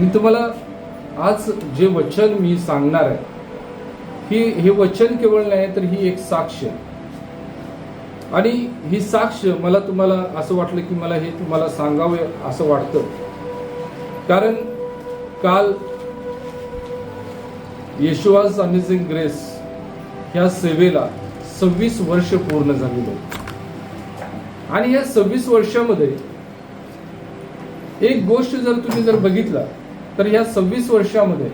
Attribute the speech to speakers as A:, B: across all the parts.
A: मी तुम्हाला आज जे वचन मी सांगणार आहे की हे वचन केवळ नाही तर ही एक साक्ष आहे. आणि ही साक्ष मला तुम्हाला असं वाटलं की मला हे तुम्हाला सांगावे असं वाटतं, कारण काल येशूआज अमेझिंग ग्रेस ह्या सेवेला 26 वर्ष पूर्ण झालेले. आणि या 26 वर्षामध्ये एक गोष्ट जर तुम्ही बघितला तर ह्या 26 वर्षामध्ये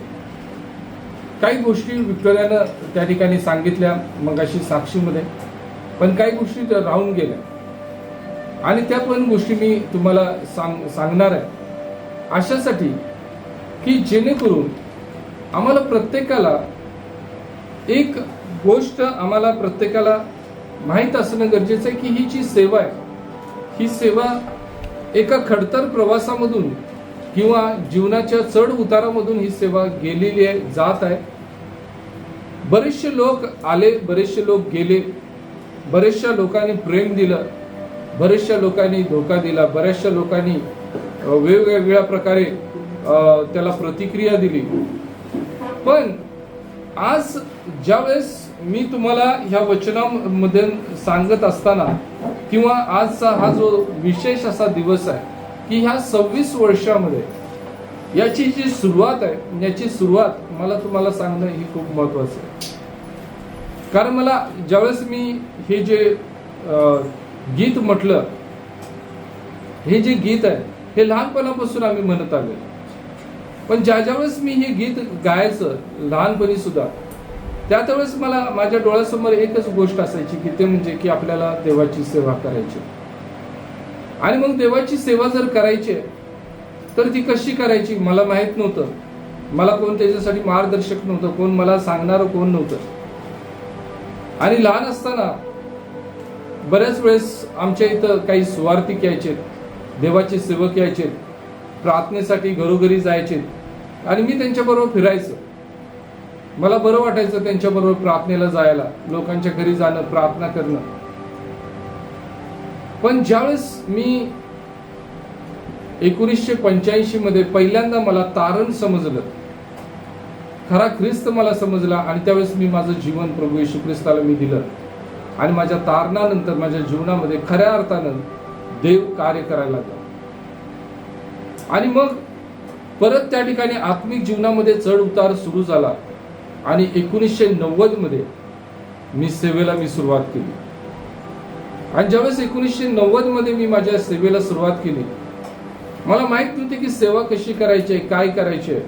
A: काही गोष्टी विक्टोरियानं त्या ठिकाणी सांगितल्या मगाशी साक्षीमध्ये, पण काही गोष्टी राहून गेल्या. आणि त्या पण गोष्टी मी तुम्हाला सांगणार आहे अशासाठी की जेणेकरून आम्हाला प्रत्येकाला एक गोष्ट आम्हाला प्रत्येकाला माहीत असणं गरजेचं आहे की ही जी सेवा आहे ही सेवा एका खडतर प्रवासामधून किंवा जीवनाच्या चढ उतारामधून ही सेवा गेलेली आहे, जात आहे. बरेचसे लोक आले, बरेचसे लोक गेले, बरेचशा लोकांनी प्रेम दिलं, बरेचशा लोकांनी धोका दिला, बऱ्याचशा लोकांनी वेगवेगळ्या प्रकारे त्याला प्रतिक्रिया दिली. पण आज ज्यावेळेस मी तुम्हाला ह्या वचनामध्ये सांगत असताना किंवा आजचा हा जो विशेष असा दिवस आहे की ह्या 26 वर्षामध्ये याची जी सुरुवात आहे, याची सुरुवात मला तुम्हाला सांगणं ही खूप महत्वाचं आहे. कारण मला ज्यावेळेस मी हे जे गीत म्हटलं, हे जे गीत आहे हे लहानपणापासून आम्ही म्हणत आलो, पण ज्यावेळेस मी हे गीत गायचं लहानपणी सुद्धा त्यावेळेस मला माझ्या डोळ्यासमोर एकच गोष्ट असायची की ते म्हणजे की आपल्याला देवाची सेवा करायची. आणि मग देवाची सेवा जर करायची तर ती कशी करायची मला माहित नव्हतं. मला कोण त्याच्यासाठी मार्गदर्शक नव्हतं, कोण मला सांगणारं कोण नव्हतं. आणि लहान असताना बऱ्याच वेळेस आमच्या इथं काही सुवार्थिक यायचे, देवाचे सेवक यायचे, प्रार्थनेसाठी घरोघरी जायचे आणि मी त्यांच्याबरोबर फिरायचं. मला बरं वाटायचं त्यांच्याबरोबर प्रार्थनेला जायला, लोकांच्या घरी जाणं, प्रार्थना करणं. पण ज्यावेळेस मी 1985 मध्ये पहिल्यांदा मला तारण समजलं, खरा ख्रिस्त मला समजला आणि त्यावेळेस मी माझं जीवन प्रभू येशू ख्रिस्ताला मी दिलं. आणि माझ्या तारणानंतर माझ्या जीवनामध्ये खऱ्या अर्थानं देव कार्य करायला लागला. आणि मग परत त्या ठिकाणी आत्मिक जीवनामध्ये चढ उतार सुरू झाला. आणि 1990 मध्ये मी सेवेला सुरुवात केली. आणि ज्यावेळेस 1990 मध्ये मी माझ्या सेवेला सुरुवात केली, मला माहित नव्हते की सेवा कशी करायची आहे, काय करायची आहे.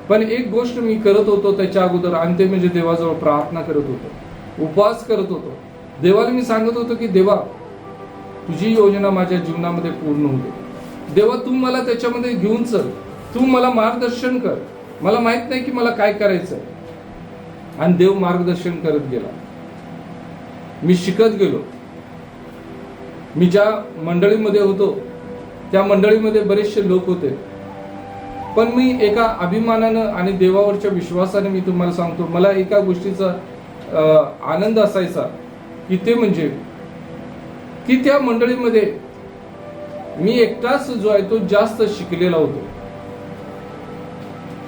A: पण एक गोष्ट मी करत होतो त्याच्या अगोदर, आणि ते म्हणजे देवाजवळ प्रार्थना करत होतो, उपवास करत होतो. देवाला मी सांगत होतो की देवा, तुझी योजना माझ्या जीवनामध्ये पूर्ण होऊ दे. देवा, तू मला त्याच्यामध्ये घेऊन चल, तू मला मार्गदर्शन कर. मला माहित नाही की मला काय करायचं आहे. आणि देव मार्गदर्शन करत गेला. मी शिकत गेलो. मी ज्या मंडळीमध्ये होतो त्या मंडळीमध्ये बरेचसे लोक होते, पण मी एका अभिमानानं आणि देवावरच्या विश्वासाने मी तुम्हाला सांगतो, मला एका गोष्टीचा आनंद असायचा की ते म्हणजे की त्या मंडळीमध्ये मी एकटाच जो आहे तो जास्त शिकलेला होतो.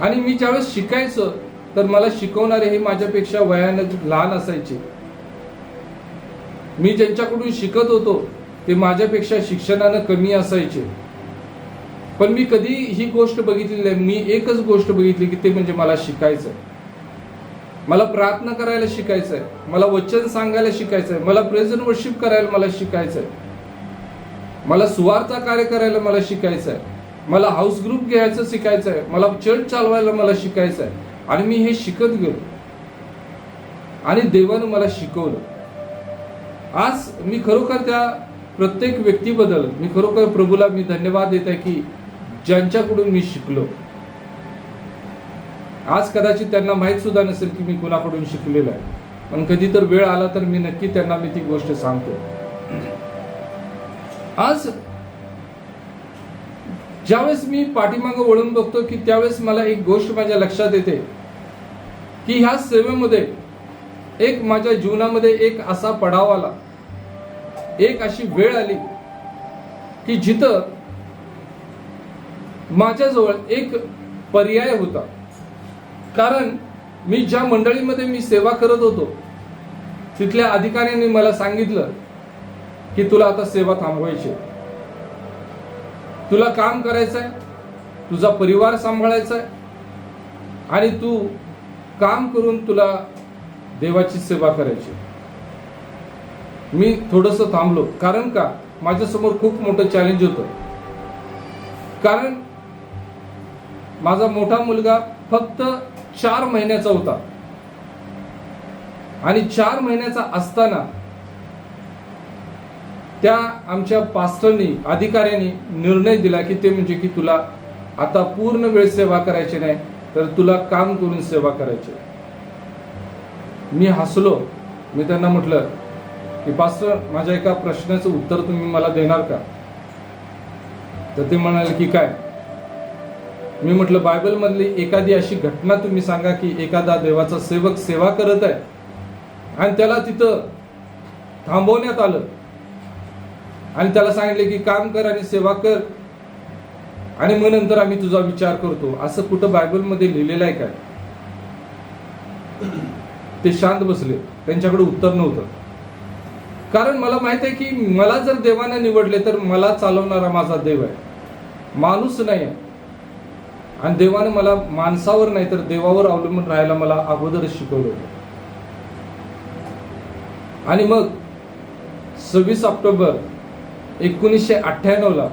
A: आणि मी ज्यावेळेस शिकायचं तर मला शिकवणारे हे माझ्यापेक्षा वयानं लहान असायचे. मी ज्यांच्याकडून शिकत होतो ते माझ्यापेक्षा शिक्षणानं कमी असायचे. पण मी कधी ही गोष्ट बघितली नाही. मी एकच गोष्ट बघितली की ते म्हणजे मला शिकायचं आहे, मला प्रार्थना करायला शिकायचं आहे, मला वचन सांगायला शिकायचं आहे, मला प्रेझ अँड वर्शिप करायला मला शिकायचं आहे, मला सुवार्ता कार्य करायला मला शिकायचं आहे, मला हाऊस ग्रुप घ्यायचं शिकायचं आहे, मला चर्च चालवायला मला शिकायचं आहे. आणि मी हे शिकत गेलो आणि देवानं मला शिकवलं. आज मी खरोखर त्या प्रत्येक व्यक्तीबद्दल मी खरोखर प्रभूला मी धन्यवाद देत आहे की ज्यांच्याकडून मी शिकलो. आज कदाचित त्यांना माहीत सुद्धा नसेल की मी कुणाकडून शिकलेलो आहे, पण कधी तर वेळ आला तर मी नक्की त्यांना मी ती गोष्ट सांगतो. आज ज्यावेळेस मी पाठीमागं वळून बघतो की त्यावेळेस मला एक गोष्ट माझ्या लक्षात येते की ह्या सेवेमध्ये एक माझ्या जीवनामध्ये एक असा पडाव आला, एक अशी वेळ आली की जिथं माझ्याजवळ एक पर्याय होता. कारण मी ज्या मंडळीमध्ये मी सेवा करत होतो तिथल्या अधिकाऱ्यांनी मला सांगितलं की तुला आता सेवा थांबवायची, तुला काम करायचंय, तुझा परिवार सांभाळायचा आहे आणि तू काम करून तुला देवाची सेवा करायची. मी थोडंसं थांबलो. कारण का, माझ्यासमोर खूप मोठं चॅलेंज होतं. कारण माझा मोठा मुलगा फक्त 4 महिन्याचा होता आणि 4 महिन्याचा असताना त्या आमच्या पास्टरनी, अधिकाऱ्यांनी निर्णय दिला की ते म्हणजे की तुला आता पूर्ण वेळ सेवा करायची नाही, तर तुला काम करून सेवा करायची. मी हसलो. मी त्यांना म्हटलं की पास्टर, माझ्या एका प्रश्नाचं उत्तर तुम्ही मला देणार का? तर ते म्हणाले की काय? मी म्हटलं बायबल मधली एखादी अशी घटना तुम्ही सांगा की एखादा देवाचा सेवक सेवा करत आहे आणि त्याला तिथं थांबवण्यात आलं आणि त्याला सांगितले की काम कर आणि सेवा कर आणि मग नंतर आम्ही तुझा विचार करतो. असं कुठं बायबल मध्ये लिहिलेलं आहे काय? ते शांत बसले. त्यांच्याकडे उत्तर नव्हतं. कारण मला माहित आहे की मला जर देवाने निवडले तर मला चालवणारा माझा देव आहे, माणूस नाही आहे. आणि देवाने मला माणसावर नाही तर देवावर अवलंबून राहायला मला अगोदरच शिकवलं होतं. आणि मग 26 ऑक्टोबर 1998 ला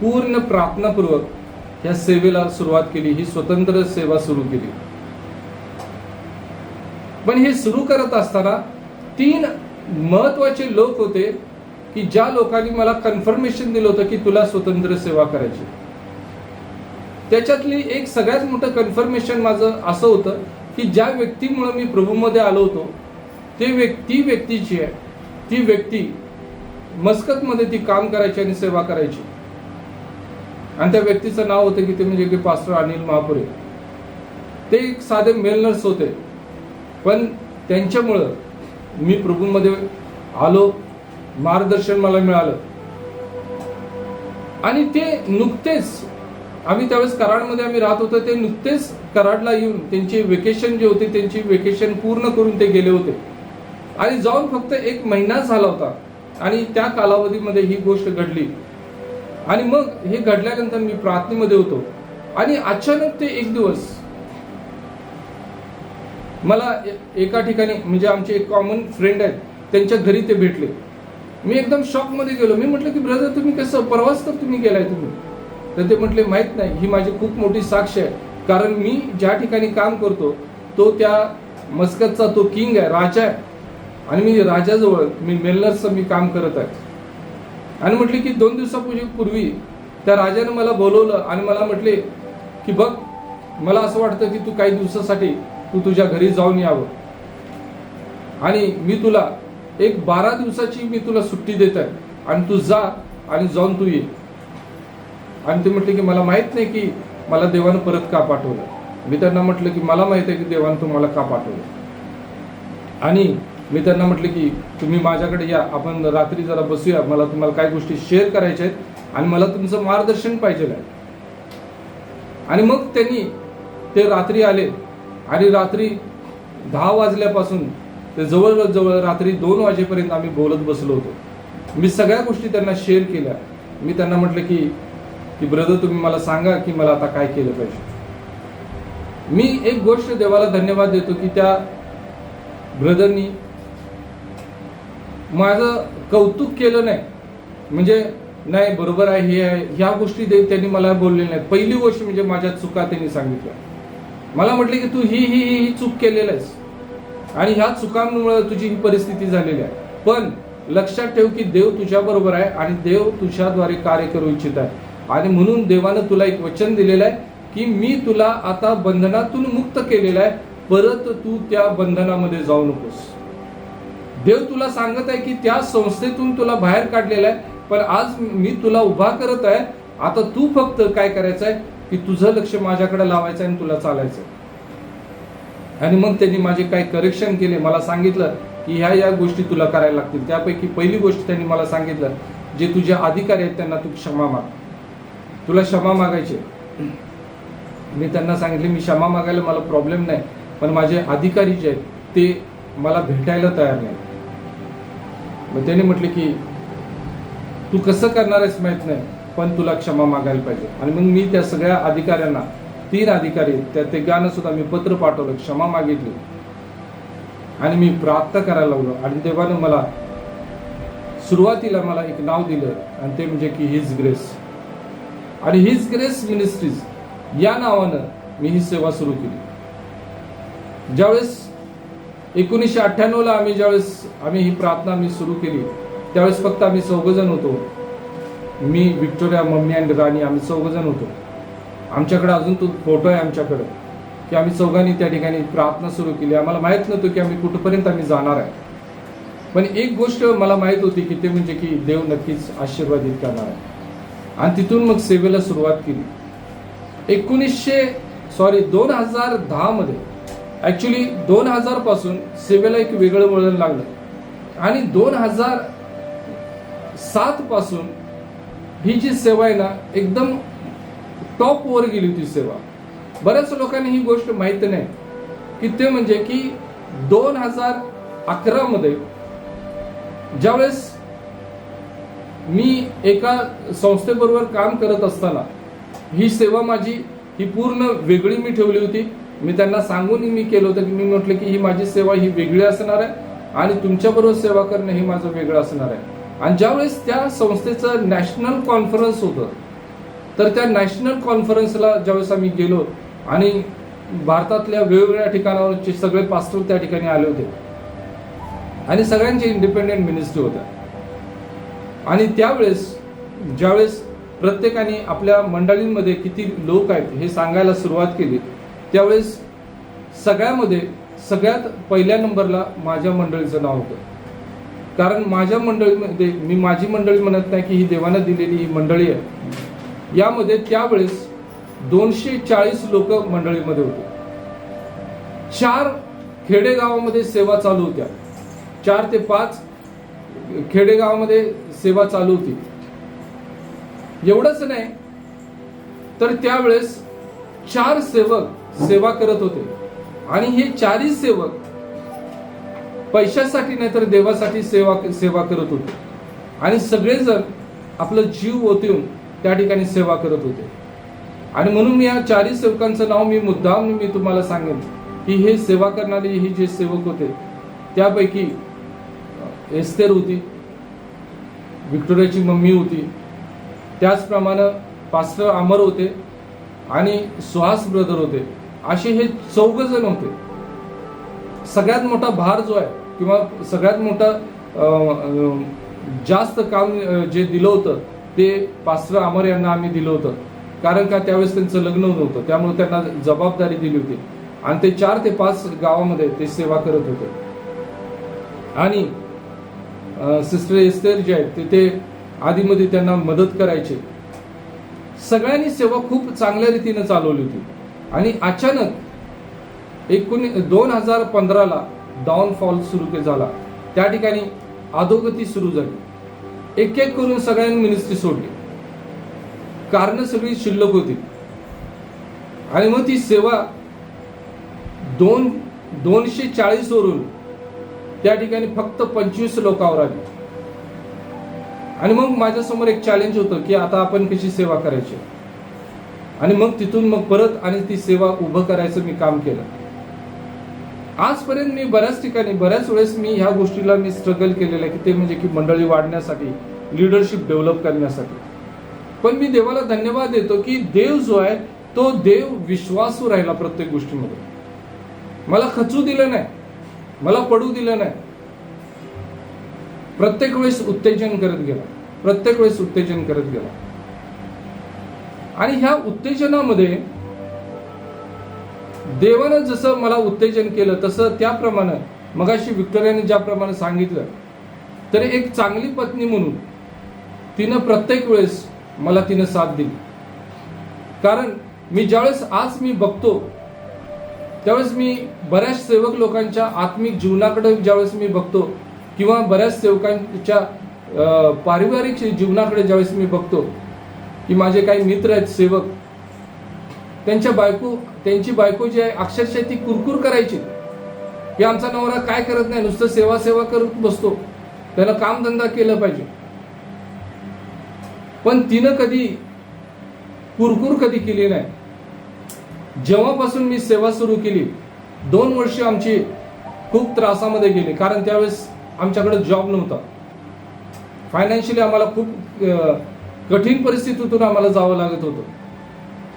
A: पूर्ण प्रार्थनापूर्वक या सेवेला सुरुवात केली. ही स्वतंत्र सेवा सुरू केली. पण हे सुरू करत असताना 3 महत्वाचे लोक होते की ज्या लोकांनी मला कन्फर्मेशन दिलं होतं की तुला स्वतंत्र सेवा करायची. त्याच्यातली एक सगळ्यात मोठं कन्फर्मेशन माझं असं होतं की ज्या व्यक्तीमुळे मी प्रभूमध्ये आलो होतो ती व्यक्ती मस्कतमध्ये ती काम करायची आणि सेवा करायची. आणि त्या व्यक्तीचं नाव होतं की ते म्हणजे की पास्टर अनिल महापुरे. ते एक साधे मेल नर्स होते, पण त्यांच्यामुळं मी प्रभूमध्ये आलो, मार्गदर्शन मला मिळालं. आणि ते नुकतेच, आम्ही त्यावेळेस कराडमध्ये आम्ही राहत होतो, ते नुकतेच कराडला येऊन त्यांची वेकेशन जे होते त्यांची वेकेशन पूर्ण करून ते गेले होते आणि जाऊन फक्त 1 महिना झाला होता. आणि त्या कालावधीमध्ये ही गोष्ट घडली. आणि मग हे घडल्यानंतर मी प्रार्थनेमध्ये होतो आणि अचानक ते एक दिवस मला एका ठिकाणी, म्हणजे आमचे एक कॉमन फ्रेंड आहेत, त्यांच्या घरी ते भेटले. मी एकदम शॉक मध्ये गेलो. मी म्हटलं की ब्रदर तुम्ही कसं, परवाच तर तुम्ही गेलाय तुम्ही. तर ते म्हटले माहित नाही, ही माझी खूप मोठी साक्ष आहे. कारण मी ज्या ठिकाणी काम करतो तो त्या मस्कतचा तो किंग आहे, राजा आहे. आणि मी राजाजवळ, मी मेलनर्सचं मी काम करत आहे. आणि म्हटले की 2 दिवसापूर्वी त्या राजाने मला बोलवलं आणि मला म्हटले की बघ, मला असं वाटतं की तू काही दिवसासाठी तू तुझ्या घरी जाऊन यावं आणि मी तुला एक 12 दिवसाची मी तुला सुट्टी देत आहे आणि तू जा आणि जाऊन तू ये. आणि ते म्हटले की मला माहित नाही की मला देवानं परत का पाठवलं. मी त्यांना म्हटलं की मला माहित आहे की देवानं तुम्हाला का पाठवलं. आणि मी त्यांना म्हटलं की तुम्ही माझ्याकडे या, आपण रात्री जरा बसूया, मला तुम्हाला काही गोष्टी शेअर करायच्या आहेत आणि मला तुमचं मार्गदर्शन पाहिजे आहे. आणि मग त्यांनी ते रात्री आले आणि रात्री 10 वाजल्यापासून ते जवळजवळ रात्री 2 वाजेपर्यंत आम्ही बोलत बसलो होतो. मी सगळ्या गोष्टी त्यांना शेअर केल्या. मी त्यांना म्हटलं की ब्रदर तुम्ही मला सांगा की मला आता काय केलं पाहिजे. मी एक गोष्ट देवाला धन्यवाद देतो की त्या ब्रदरनी माझं कौतुक केलं नाही, म्हणजे नाही बरोबर आहे हे आहे ह्या गोष्टी त्यांनी मला बोललेल्या नाहीत. पहिली गोष्ट म्हणजे माझ्या चुका त्यांनी सांगितल्या. मला म्हटले की तू ही चूक केलेलं आहेस आणि ह्या चुकांमुळे तुझी ही परिस्थिती झालेली आहे. पण लक्षात ठेव की देव तुझ्या बरोबर आहे आणि देव तुझ्याद्वारे कार्य करू इच्छित आहे. आणि म्हणून देवानं तुला एक वचन दिलेलं आहे की मी तुला आता बंधनातून मुक्त केलेलं आहे, परत तू त्या बंधनामध्ये जाऊ नकोस. देव तुला सांगत आहे की त्या संस्थेतून तुला बाहेर काढलेलं आहे, पण आज मी तुला उभा करत आहे. आता तू फक्त काय करायचं आहे की तुझं लक्ष माझ्याकडे लावायचं आणि तुला चालायचं. आणि मग त्यांनी माझे काही करेक्शन केले. मला सांगितलं की ह्या गोष्टी तुला करायला लागतील. त्यापैकी पहिली गोष्ट त्यांनी मला सांगितलं, जे तुझे अधिकारी आहेत त्यांना तू क्षमा माग, तुला क्षमा मागायची. मी त्यांना सांगितले मी क्षमा मागायला मला प्रॉब्लेम नाही, पण माझे अधिकारी जे आहेत ते मला भेटायला तयार नाही. मग त्यांनी म्हटले की तू कसं करणार आहेस माहीत नाही, पण तुला क्षमा मागायला पाहिजे. आणि मग मी त्या सगळ्या अधिकाऱ्यांना, 3 अधिकारी त्या तिघांना सुद्धा मी पत्र पाठवलं, क्षमा मागितली आणि मी प्रार्थना करायला लागलो. आणि देवानं मला सुरुवातीला मला एक नाव दिलं आणि ते म्हणजे की हिज ग्रेस. आणि हिज ग्रेस मिनिस्ट्रीज या नावानं मी ही सेवा सुरू केली. ज्यावेळेस 1998ला आम्ही ही प्रार्थना मी सुरू केली, त्यावेळेस फक्त आम्ही 4 जण होतो. मी, विक्टोरिया, मम्मी आणि राणी, आम्ही 4 जण होतो. आमच्याकडे अजून तो फोटो आहे आमच्याकडे की आम्ही 4घांनी त्या ठिकाणी प्रार्थना सुरू केली. आम्हाला माहीत नव्हतं की आम्ही कुठपर्यंत आम्ही जाणार आहे, पण एक गोष्ट मला माहीत होती की ते म्हणजे की देव नक्कीच आशीर्वादित करणार आहे. आणि तिथून मग सेवेला सुरुवात केली. 2010 मध्ये ॲक्च्युली 2000 पासून सेवेला एक वेगळं वळण लागलं आणि 2007 पासून ही जी सेवा आहे ना एकदम टॉप वर गेली होती सेवा. बऱ्याच लोकांनी ही गोष्ट माहिती नाही की ते म्हणजे की 2011 मध्ये ज्यावेळेस मी एका संस्थेबरोबर काम करत असताना ही सेवा माझी ही पूर्ण वेगळी मी ठेवली होती. मी त्यांना सांगून मी केलं होतं की मी म्हटलं की ही माझी सेवा ही वेगळी असणार आहे आणि तुमच्याबरोबर सेवा करणं हे माझं वेगळं असणार आहे. आणि ज्यावेळेस त्या संस्थेचं नॅशनल कॉन्फरन्स होतं, तर त्या नॅशनल कॉन्फरन्सला ज्यावेळेस आम्ही गेलो आणि भारतातल्या वेगवेगळ्या ठिकाणावरचे सगळे पास्टर त्या ठिकाणी आले होते आणि सगळ्यांचे इंडिपेंडेंट मिनिस्ट्री होत्या. आणि त्यावेळेस ज्यावेळेस प्रत्येकाने आपल्या मंडळींमध्ये किती लोक आहेत हे सांगायला सुरुवात केली, त्यावेळेस सगळ्यामध्ये सगळ्यात पहिल्या नंबरला माझ्या मंडळीचं नाव होतं. कारण माझ्या मंडळीमध्ये, मी माझी मंडळी म्हणत नाही की ही देवानं दिलेली ही मंडळी आहे, यामध्ये त्यावेळेस 240 लोक मंडळीमध्ये होते. 4 खेडेगावामध्ये सेवा चालू होत्या. 4 ते 5 खेडेगावामध्ये सेवा चालू होती. एवढंच नाही तर त्यावेळेस 4 सेवक सेवा करत होते आणि हे 4ही सेवक पैशासाठी नाही तर देवासाठी सेवा करत होते आणि सगळेजण आपलं जीव ओतून त्या ठिकाणी सेवा करत होते. आणि म्हणून मी या 4ही सेवकांचं नाव मी तुम्हाला सांगेन की हे सेवा करणारे हे जे सेवक होते त्यापैकी एस्तेर होती, विक्टोरियाची मम्मी होती, त्याचप्रमाणे पास्टर अमर होते आणि सुहास ब्रदर होते. असे हे 4 जण होते. सगळ्यात मोठा भार जो आहे किंवा सगळ्यात मोठा जास्त काम जे दिलं होतं ते पास्टर अमर यांना आम्ही दिलं होतं. कारण का त्यावेळेस त्यांचं लग्न नव्हतं, त्यामुळे त्यांना जबाबदारी दिली होती आणि ते 4 ते 5 गावामध्ये ते सेवा करत होते. आणि सिस्टर एस्तेर जे आहेत ते आधीमध्ये त्यांना मदत करायचे. सगळ्यांनी सेवा खूप चांगल्या रीतीने चालवली होती. आणि अचानक 2015ला डाऊनफॉल सुरू झाला. त्या ठिकाणी अधोगती सुरू झाली. एक एक करून सगळ्यांनी मिनिस्ट्री सोडली, कारण सगळी शिल्लक होती. आणि मग ती सेवा 240 वरून त्या ठिकाणी फक्त 25 लोकांवर आली. आणि मग माझ्यासमोर एक चॅलेंज होतं की आता आपण कशी सेवा करायची. आणि मग तिथून मग परत आणि ती सेवा उभं करायचं मी काम केलं. आजपर्यंत मी बऱ्याच वेळेस मी ह्या गोष्टीला मी स्ट्रगल केलेलं आहे की ते म्हणजे की मंडळी वाढण्यासाठी, लिडरशिप डेव्हलप करण्यासाठी. पण मी देवाला धन्यवाद देतो की देव जो आहे तो देव विश्वासू राहिला प्रत्येक गोष्टीमध्ये. मला खचू दिलं नाही, मला पडू दिलं नाही. प्रत्येक वेळेस उत्तेजन करत गेला. आणि ह्या उत्तेजनामध्ये देवानं जसं मला उत्तेजन केलं तसं त्याप्रमाणे मगाशी विक्टोरियाने ज्याप्रमाणे सांगितलं, तर एक चांगली पत्नी म्हणून तिनं प्रत्येक वेळेस मला तिनं साथ दिली. कारण मी ज्यावेळेस आज मी बघतो त्यावेळेस मी बऱ्याच सेवक लोकांच्या आत्मिक जीवनाकडे ज्यावेळेस मी बघतो किंवा बऱ्याच सेवकांच्या पारिवारिक जीवनाकडे ज्यावेळेस मी बघतो की माझे काही मित्र आहेत सेवक, त्यांची बायको जी आहे अक्षरशः ती कुरकुर करायची की आमचा नवरा काय करत नाही, नुसतं सेवा करत बसतो, त्याला कामधंदा केलं पाहिजे. पण तिनं कधी कुरकुर कधी केली नाही. जेव्हापासून मी सेवा सुरू केली 2 वर्ष आमची खूप त्रासामध्ये गेली, कारण त्यावेळेस आमच्याकडे जॉब नव्हता. फायनान्शियली आम्हाला खूप कठीण परिस्थितीतून आम्हाला जावं लागत होतं.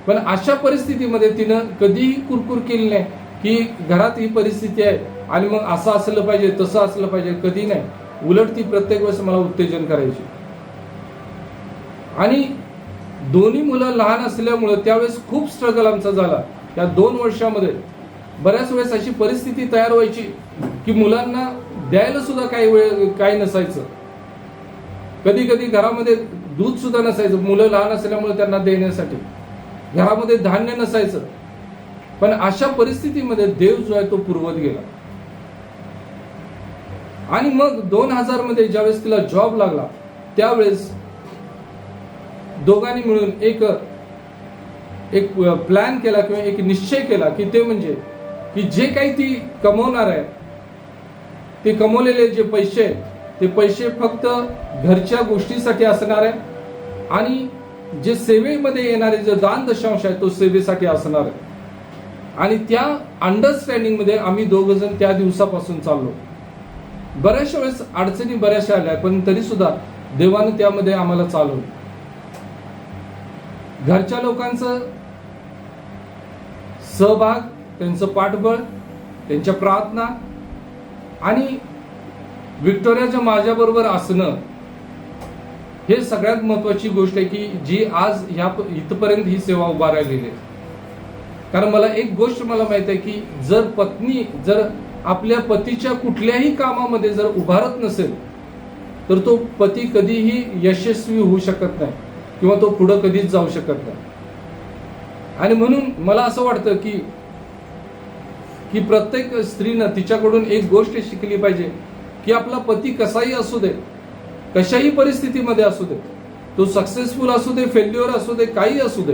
A: पण अशा परिस्थितीमध्ये तिनं कधीही कुरकुर केली नाही की घरात ही परिस्थिती आहे आणि मग असं असलं पाहिजे तसं असलं पाहिजे, कधी नाही. उलट ती प्रत्येक वेळेस मला उत्तेजन करायची. आणि दोन्ही मुलं लहान असल्यामुळं त्यावेळेस खूप स्ट्रगल आमचा झाला. या 2 वर्षामध्ये बऱ्याच वेळेस अशी परिस्थिती तयार व्हायची की मुलांना द्यायला सुद्धा काही नसायचं. कधी कधी घरामध्ये दूध सुद्धा नसायचं, मुलं लहान असल्यामुळे त्यांना देण्यासाठी. घरामध्ये धान्य नसायचं. पण अशा परिस्थितीमध्ये देव जो आहे तो पुरवत गेला. आणि मग 2000 मध्ये ज्यावेळेस तिला जॉब लागला त्यावेळेस दोघांनी मिळून एक प्लॅन केला किंवा एक निश्चय केला की ते म्हणजे की जे काही ती कमवणार आहे, ते कमवलेले जे पैसे आहेत ते पैसे फक्त घरच्या गोष्टीसाठी असणार आहे आणि जे सेवेमध्ये येणारे जे दान दशांश आहे तो सेवेसाठी असणार आहे. आणि त्या अंडरस्टँडिंग मध्ये आम्ही दोघंजण त्या दिवसापासून चाललो. बऱ्याचशा वेळेस अडचणी बऱ्याचशा आल्या, पण तरी सुद्धा देवानं त्यामध्ये आम्हाला चालवलं. घरच्या लोकांचं सहभाग, त्यांचं पाठबळ, त्यांच्या प्रार्थना आणि व्हिक्टोरियाच्या माझ्याबरोबर असणं हे सगळ्यात महत्वाची गोष्ट आहे की जी आज इथपर्यंत ही सेवा उभा राहिलेली आहे. कारण मला एक गोष्ट माहित आहे की जर पत्नी आपल्या पतीच्या कुठल्याही कामामध्ये जर उभारत नसेल तर तो पती कधीही यशस्वी होऊ शकत नाही किंवा तो पुढे कधीच जाऊ शकत नाही. आणि म्हणून मला असं वाटतं की प्रत्येक स्त्रीनं तिच्याकडून एक गोष्ट शिकली पाहिजे की आपला पती कसाही असू दे, कशाही परिस्थितीमध्ये असू दे, तो सक्सेसफुल असू दे, फेल्युअर असू दे, काही असू दे,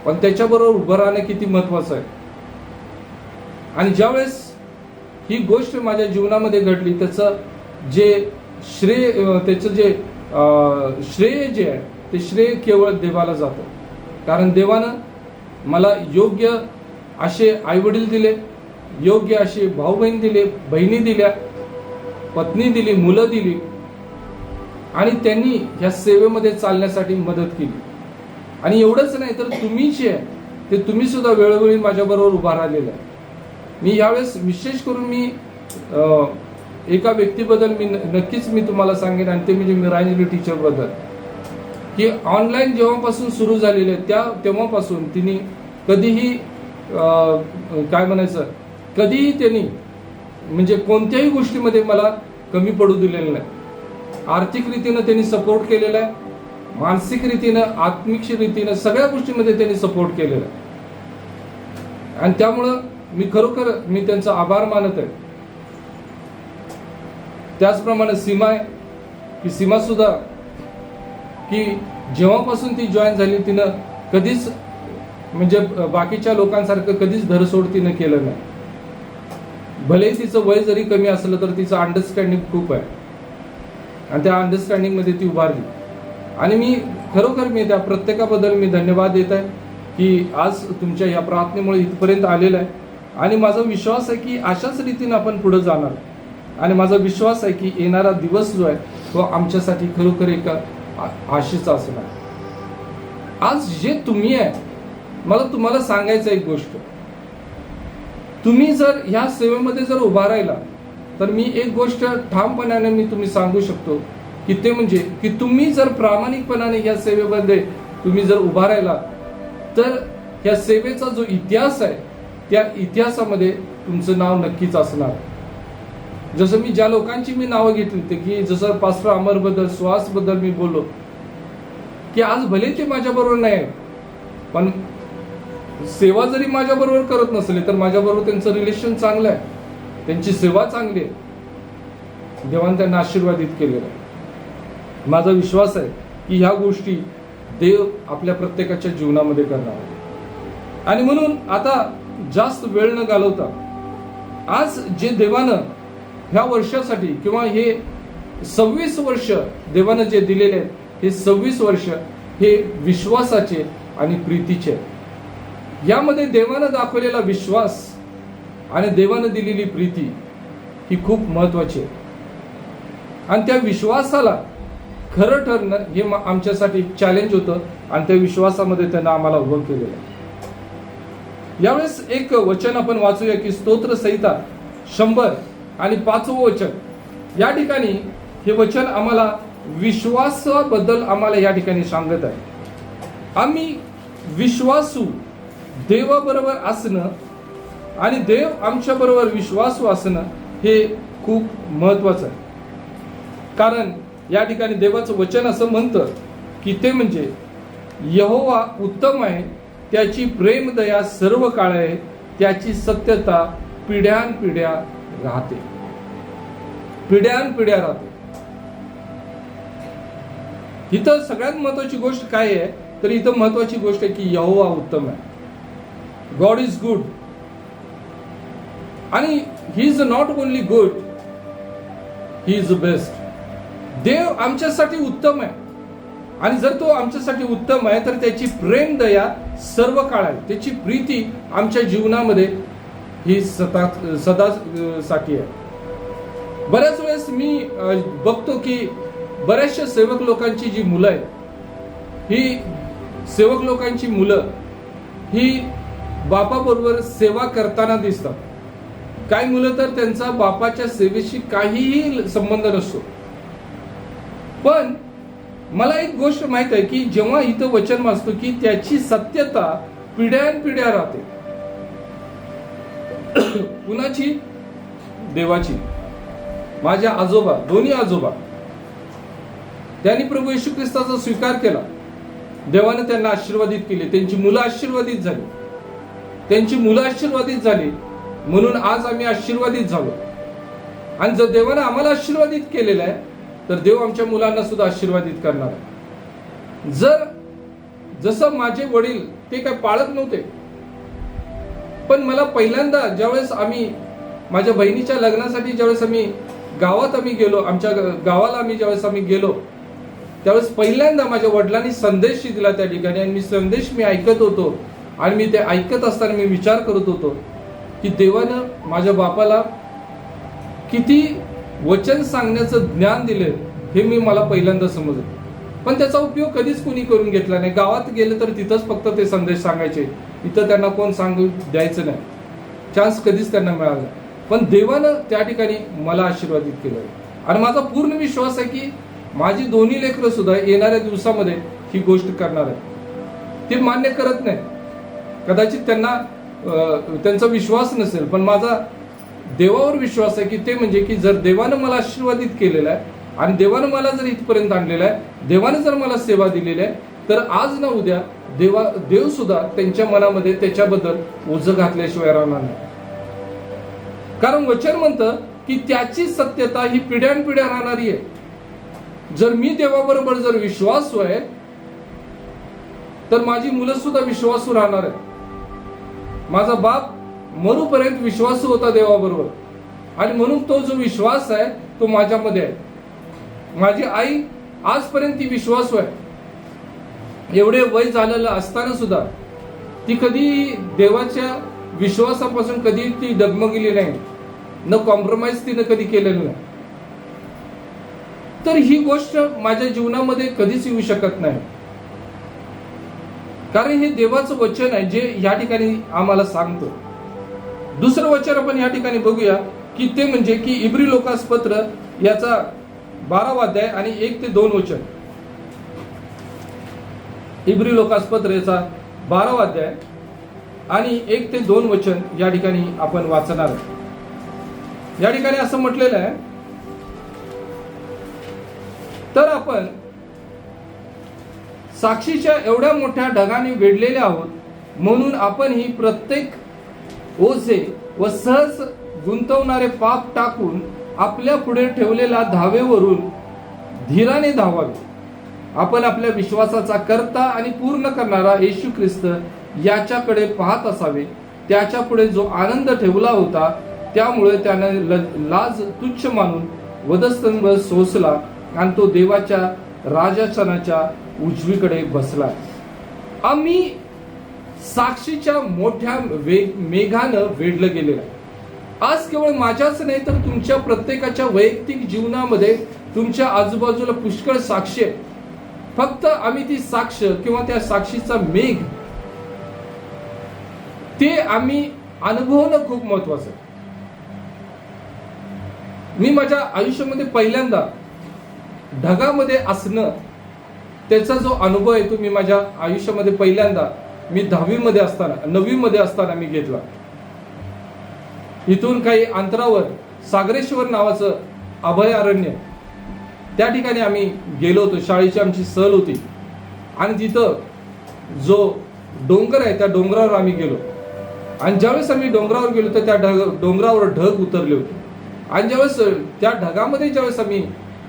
A: पण त्याच्याबरोबर उभं राहणं किती महत्वाचं आहे. आणि ज्यावेळेस ही गोष्ट माझ्या जीवनामध्ये घडली त्याचं जे श्रेय जे आहे ते श्रेय केवळ देवाला जातं. कारण देवानं मला योग्य असे आईवडील दिले, योग्य असे भाऊ बहीण दिले, बहिणी दिल्या, पत्नी दिली, मुलं दिली आणि त्यांनी ह्या सेवेमध्ये चालण्यासाठी मदत केली. आणि एवढंच नाही तर तुम्ही जे आहे ते तुम्ही सुद्धा वेळोवेळी माझ्याबरोबर उभा राहिलेला आहे. मी यावेळेस विशेष करून मी एका व्यक्तीबद्दल नक्कीच तुम्हाला सांगेन आणि ते म्हणजे मिरांजली टीचर बद्दल की ऑनलाईन जेव्हापासून सुरू झालेले तेव्हापासून तिने कधीही कधीही त्यांनी म्हणजे कोणत्याही गोष्टीमध्ये मला कमी पडू दिलेलं नाही. आर्थिक रीतीनं त्यांनी सपोर्ट केलेला आहे, मानसिक रीतीनं, आत्मिक रीतीनं सगळ्या गोष्टींमध्ये त्यांनी सपोर्ट केलेला आहे. आणि त्यामुळं मी खरोखर त्यांचा आभार मानत आहे. त्याचप्रमाणे सीमा आहे की सीमा सुद्धा की जेव्हापासून ती जॉईन झाली तिनं कधीच म्हणजे बाकीच्या लोकांसारखं कधीच धरसोड तिनं केलं नाही. भले तिचं वय जरी कमी असलं तर तिचं अंडरस्टँडिंग खूप आहे आणि त्या अंडरस्टँडिंग मध्ये ती उभारली. आणि मी खरोखर त्या प्रत्येकाबद्दल मी धन्यवाद देत आहे की आज तुमच्या या प्रार्थनेमुळे इथपर्यंत आलेलं आहे. आणि माझा विश्वास आहे की अशाच रीतीने आपण पुढे जाणार. आणि माझा विश्वास आहे की येणारा दिवस जो आहे तो आमच्यासाठी खरोखर एक आशेचा असणार. आज जे तुम्ही आहे मला तुम्हाला सांगायचं एक गोष्ट, तुम्ही जर ह्या सेवेमध्ये जर उभा राहिला तर मी एक गोष्ट ठामपणाने तुम्ही सांगू शकतो की ते म्हणजे की तुम्ही जर प्रामाणिकपणाने या सेवेमध्ये तुम्ही जर उभा राहिला तर या सेवेचा जो इतिहास आहे त्या इतिहासामध्ये तुमचं नाव नक्कीच असणार. जसं मी ज्या लोकांची नावं घेतली ते की जसं पास्टर अमर बद्दल, सुहास बद्दल मी बोललो की आज भले ते माझ्याबरोबर नाही पण सेवा जरी माझ्याबरोबर करत नसले तर माझ्याबरोबर त्यांचं रिलेशन चांगलं आहे, त्यांची सेवा चांगली आहे, देवाने त्यांना आशीर्वादित केलेला आहे. माझा विश्वास आहे की ह्या गोष्टी देव आपल्या प्रत्येकाच्या जीवनामध्ये करणार आहे. आणि म्हणून आता जास्त वेळ न घालवता आज जे देवानं ह्या वर्षासाठी किंवा हे 26 वर्ष देवानं जे दिलेले आहेत, हे 26 वर्ष हे विश्वासाचे आणि प्रीतीचे. यामध्ये देवानं दाखवलेला विश्वास आणि देवानं दिलेली प्रीती ही खूप महत्वाची आहे. आणि त्या विश्वासाला खरं ठरणं हे आमच्यासाठी चॅलेंज होतं आणि त्या विश्वासामध्ये त्यांना आम्हाला उभं केलेलं आहे. यावेळेस एक वचन आपण वाचूया की स्तोत्र संहिता 100 आणि 5वं वचन. या ठिकाणी हे वचन आम्हाला विश्वासाबद्दल आम्हाला या ठिकाणी सांगत आहे. आम्ही विश्वासू देवाबरोबर असणं आणि देव आमच्या बरोबर विश्वासू असणं हे खूप महत्वाचं आहे. कारण या ठिकाणी देवाचं वचन असं म्हणतं की ते म्हणजे यहोवा उत्तम आहे, त्याची प्रेमदया सर्व काळ आहे, त्याची सत्यता पिढ्यानपिढ्या राहते. पिढ्यानपिढ्या राहते. इथं सगळ्यात महत्वाची गोष्ट काय आहे तर इथं महत्वाची गोष्ट आहे की यहोवा उत्तम आहे. God is good. आणि he is not only good, he is best. देव आमच्यासाठी उत्तम आहे आणि जर तो आमच्यासाठी उत्तम आहे तर त्याची प्रेम दया सर्व काळ आहे, त्याची प्रीती आमच्या जीवनामध्ये ही सदासाठी आहे. बऱ्याच वेळेस मी बघतो की बऱ्याचशा सेवक लोकांची जी मुलं आहेत, ही सेवक लोकांची मुलं ही बापाबरोबर सेवा करताना दिसतात. काही मुलं तर त्यांचा बापाच्या सेवेशी काहीही संबंध नसतो. पण मला एक गोष्ट माहित आहे की जेव्हा इथं वचन वाचतो की त्याची सत्यता पिढ्यानपिढ्या राहते. कुणाची? देवाची. माझ्या आजोबा, दोन्ही आजोबा, त्यांनी प्रभू येशू ख्रिस्ताचा स्वीकार केला. देवाने त्यांना आशीर्वादित केले, त्यांची मुलं आशीर्वादित झाली. त्यांची मुलं आशीर्वादित झाली म्हणून आज आम्ही आशीर्वादित झालो. आणि जर देवाने आम्हाला आशीर्वादित केलेलं आहे तर देव आमच्या मुलांना सुद्धा आशीर्वादित करणार आहे. जसं माझे वडील ते काय पाळत नव्हते, पण मला पहिल्यांदा ज्यावेळेस आम्ही माझ्या बहिणीच्या लग्नासाठी ज्यावेळेस आम्ही गावात गेलो, आमच्या गावाला ज्यावेळेस आम्ही गेलो त्यावेळेस पहिल्यांदा माझ्या वडिलांनी संदेश दिला त्या ठिकाणी. आणि संदेश मी ऐकत होतो आणि मी ते ऐकत असताना मी विचार करत होतो की देवानं माझ्या बापाला किती वचन सांगण्याचं ज्ञान दिले हे मला पहिल्यांदा समजलं. पण त्याचा उपयोग कधीच कोणी करून घेतला नाही. गावात गेले तर तिथंच फक्त ते संदेश सांगायचे, इथं त्यांना कोण सांगू द्यायचं नाही. चान्स कधीच त्यांना मिळाला. पण देवानं त्या ठिकाणी मला आशीर्वादित केलं आणि माझा पूर्ण विश्वास आहे की माझी दोन्ही लेकरं सुद्धा येणाऱ्या दिवसामध्ये ही गोष्ट करणार आहे. ते मान्य करत नाही, कदाचित त्यांना त्यांचा विश्वास नसेल, पण माझा देवावर विश्वास आहे की ते म्हणजे की जर देवानं मला आशीर्वादित केलेलं आहे आणि देवानं मला जर इथपर्यंत आणलेलं आहे, देवानं जर मला सेवा दिलेली आहे, तर आज ना उद्या देव सुद्धा त्यांच्या मनामध्ये त्याच्याबद्दल ओझं घातल्याशिवाय राहणार नाही. कारण वचन म्हणतं की त्याची सत्यता ही पिढ्यानपिढ्या राहणारी आहे. जर मी देवाबरोबर जर विश्वासू आहे तर माझी मुलं सुद्धा विश्वासू राहणार आहे. माझा बाप मरूपर्यंत विश्वासू होता देवाबरोबर आणि म्हणून तो जो विश्वास आहे तो माझ्यामध्ये आहे. माझी आई आजपर्यंत ती विश्वासू आहे. एवढे वय झालेलं असताना सुद्धा ती कधी देवाच्या विश्वासापासून कधी ती डगमगली नाही, न कॉम्प्रोमाइज तिने कधी केलेलं नाही. तर ही गोष्ट माझ्या जीवनामध्ये कधीच येऊ शकत नाही. कारण हे देवाचं वचन आहे जे या ठिकाणी आम्हाला सांगतो. दुसरं वचन आपण या ठिकाणी बघूया की ते म्हणजे की इब्री लोकास पत्र याचा 12वा अध्याय आणि 1 ते 2 वचन. इब्री लोकास पत्र याचा 12वा अध्याय आणि 1 ते 2 वचन या ठिकाणी आपण वाचणार आहे. या ठिकाणी असं म्हटलेलं आहे, तर आपण साक्षीच्या एवढ्या मोठ्या ढगाने वेढलेले आहोत म्हणून आपण ही प्रत्येक ओझे व सहज गुंतवणारे पाप टाकून आपल्या पुढे ठेवलेल्या धावेवरून धीराने धावावे. आपण आपल्या विश्वासाचा कर्ता आणि पूर्ण करणारा येशू ख्रिस्त याच्याकडे पाहत असावे. त्याच्या पुढे जो आनंद ठेवला होता त्यामुळे त्याने लाज तुच्छ मानून वधस्तंभ सोसला आणि तो देवाच्या राजासनाच्या उजवीकडे बसला. आम्ही साक्षीच्या मोठ्या मेघानं वेढलं गेलेलं आहे. आज केवळ माझ्याच नाही तर तुमच्या प्रत्येकाच्या वैयक्तिक जीवनामध्ये तुमच्या आजूबाजूला पुष्कळ साक्षी आहे. फक्त आम्ही ती साक्ष किंवा त्या साक्षीचा मेघ ते आम्ही अनुभवणं खूप महत्वाचं आहे. मी माझ्या आयुष्यामध्ये पहिल्यांदा ढगामध्ये असणं त्याचा जो अनुभव आहे तो मी माझ्या आयुष्यामध्ये पहिल्यांदा मी 9वी मध्ये असताना मी घेतला. इथून काही अंतरावर सागरेश्वर नावाचं अभयारण्य त्या ठिकाणी आम्ही गेलो होतो. शाळेची आमची सहल होती आणि तिथं जो डोंगर आहे त्या डोंगरावर आम्ही गेलो. आणि ज्यावेळेस आम्ही डोंगरावर गेलो तर त्या डोंगरावर ढग उतरले होते. आणि ज्यावेळेस त्या ढगामध्ये ज्यावेळेस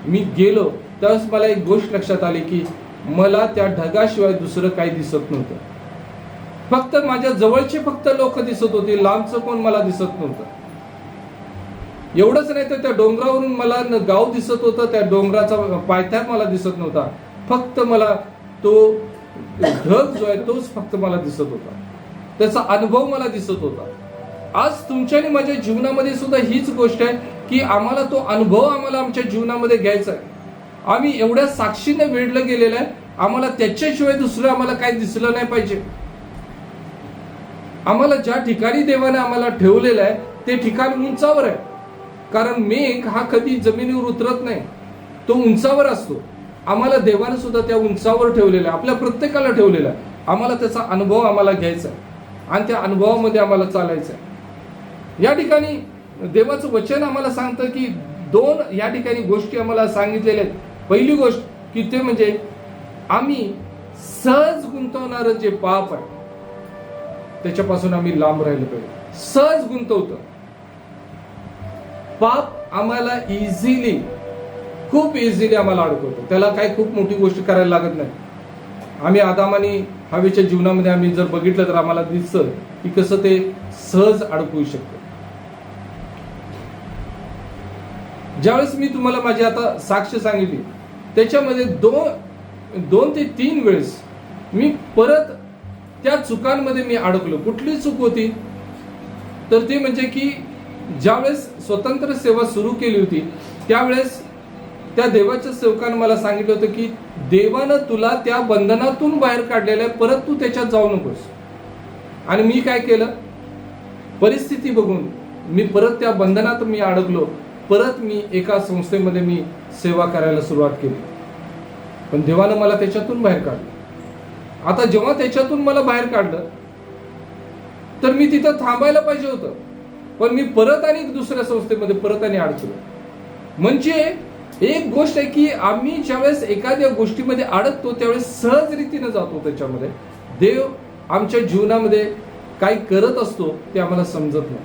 A: मी गेलो त्यावेळेस मला एक गोष्ट लक्षात आली की मला त्या ढगाशिवाय दुसरं काही दिसत नव्हतं. फक्त माझ्या जवळचे फक्त लोक दिसत होते, लांबचं कोण मला दिसत नव्हतं. एवढंच नाही तर त्या डोंगरावरून मला गाव दिसत होतं, त्या डोंगराचा पायथ्यात मला दिसत नव्हता. फक्त मला तो ढग जो आहे तोच फक्त मला दिसत होता. त्याचा अनुभव मला दिसत होता. आज तुमच्या आणि माझ्या जीवनामध्ये सुद्धा हीच गोष्ट आहे की आम्हाला तो अनुभव आमच्या जीवनामध्ये घ्यायचा आहे. आम्ही एवढ्या साक्षीने वेढलं गेलेलं आहे, आम्हाला त्याच्याशिवाय दुसरं आम्हाला काही दिसलं नाही पाहिजे. आम्हाला ज्या ठिकाणी देवाने आम्हाला ठेवलेलं आहे ते ठिकाण उंचावर आहे. कारण मेघ हा कधी जमिनीवर उतरत नाही, तो उंचावर असतो. आम्हाला देवाने सुद्धा त्या उंचावर ठेवलेलं आहे, आपल्या प्रत्येकाला ठेवलेला आहे. आम्हाला त्याचा अनुभव आम्हाला घ्यायचा आहे आणि त्या अनुभवामध्ये आम्हाला चालायचं आहे. या ठिकाणी देवाचं वचन आम्हाला सांगतं की 2 या ठिकाणी गोष्टी आम्हाला सांगितलेल्या आहेत. पहिली गोष्ट की ते म्हणजे आम्ही सहज गुंतवणारं जे पाप आहे त्याच्यापासून आम्ही लांब राहिलं पाहिजे. सहज गुंतवतं पाप आम्हाला खूप इझिली आम्हाला अडकवतो. त्याला काही खूप मोठी गोष्ट करायला लागत नाही. आम्ही आदाम आणि हवेच्या जीवनामध्ये आम्ही जर बघितलं तर आम्हाला दिसतं की कसं ते सहज अडकवू शकतं. ज्यावेळेस मी तुम्हाला माझी आता साक्ष सांगितली त्याच्यामध्ये 2 ते 3 वेळेस मी परत त्या चुकांमध्ये मी अडकलो. कुठली चूक होती तर ते म्हणजे की ज्यावेळेस स्वतंत्र सेवा सुरू केली होती त्यावेळेस त्या देवाच्या सेवकानं मला सांगितलं होतं की देवानं तुला त्या बंधनातून बाहेर काढलेलं आहे, परत तू त्याच्यात जाऊ नकोस. आणि मी काय केलं, परिस्थिती बघून मी परत त्या बंधनात मी अडकलो. परत मी एका संस्थेमध्ये मी सेवा करायला सुरुवात केली. पण देवानं मला त्याच्यातून बाहेर काढलं. आता जेव्हा त्याच्यातून मला बाहेर काढलं तर मी तिथं थांबायला पाहिजे होतं, पण मी परत आणि दुसऱ्या संस्थेमध्ये परत आणि अडकलो. म्हणजे एक गोष्ट आहे की आम्ही ज्यावेळेस एखाद्या गोष्टीमध्ये अडकतो त्यावेळेस सहज रीतीने जातो. त्याच्यामध्ये देव आमच्या जीवनामध्ये काही करत असतो ते आम्हाला समजत नाही.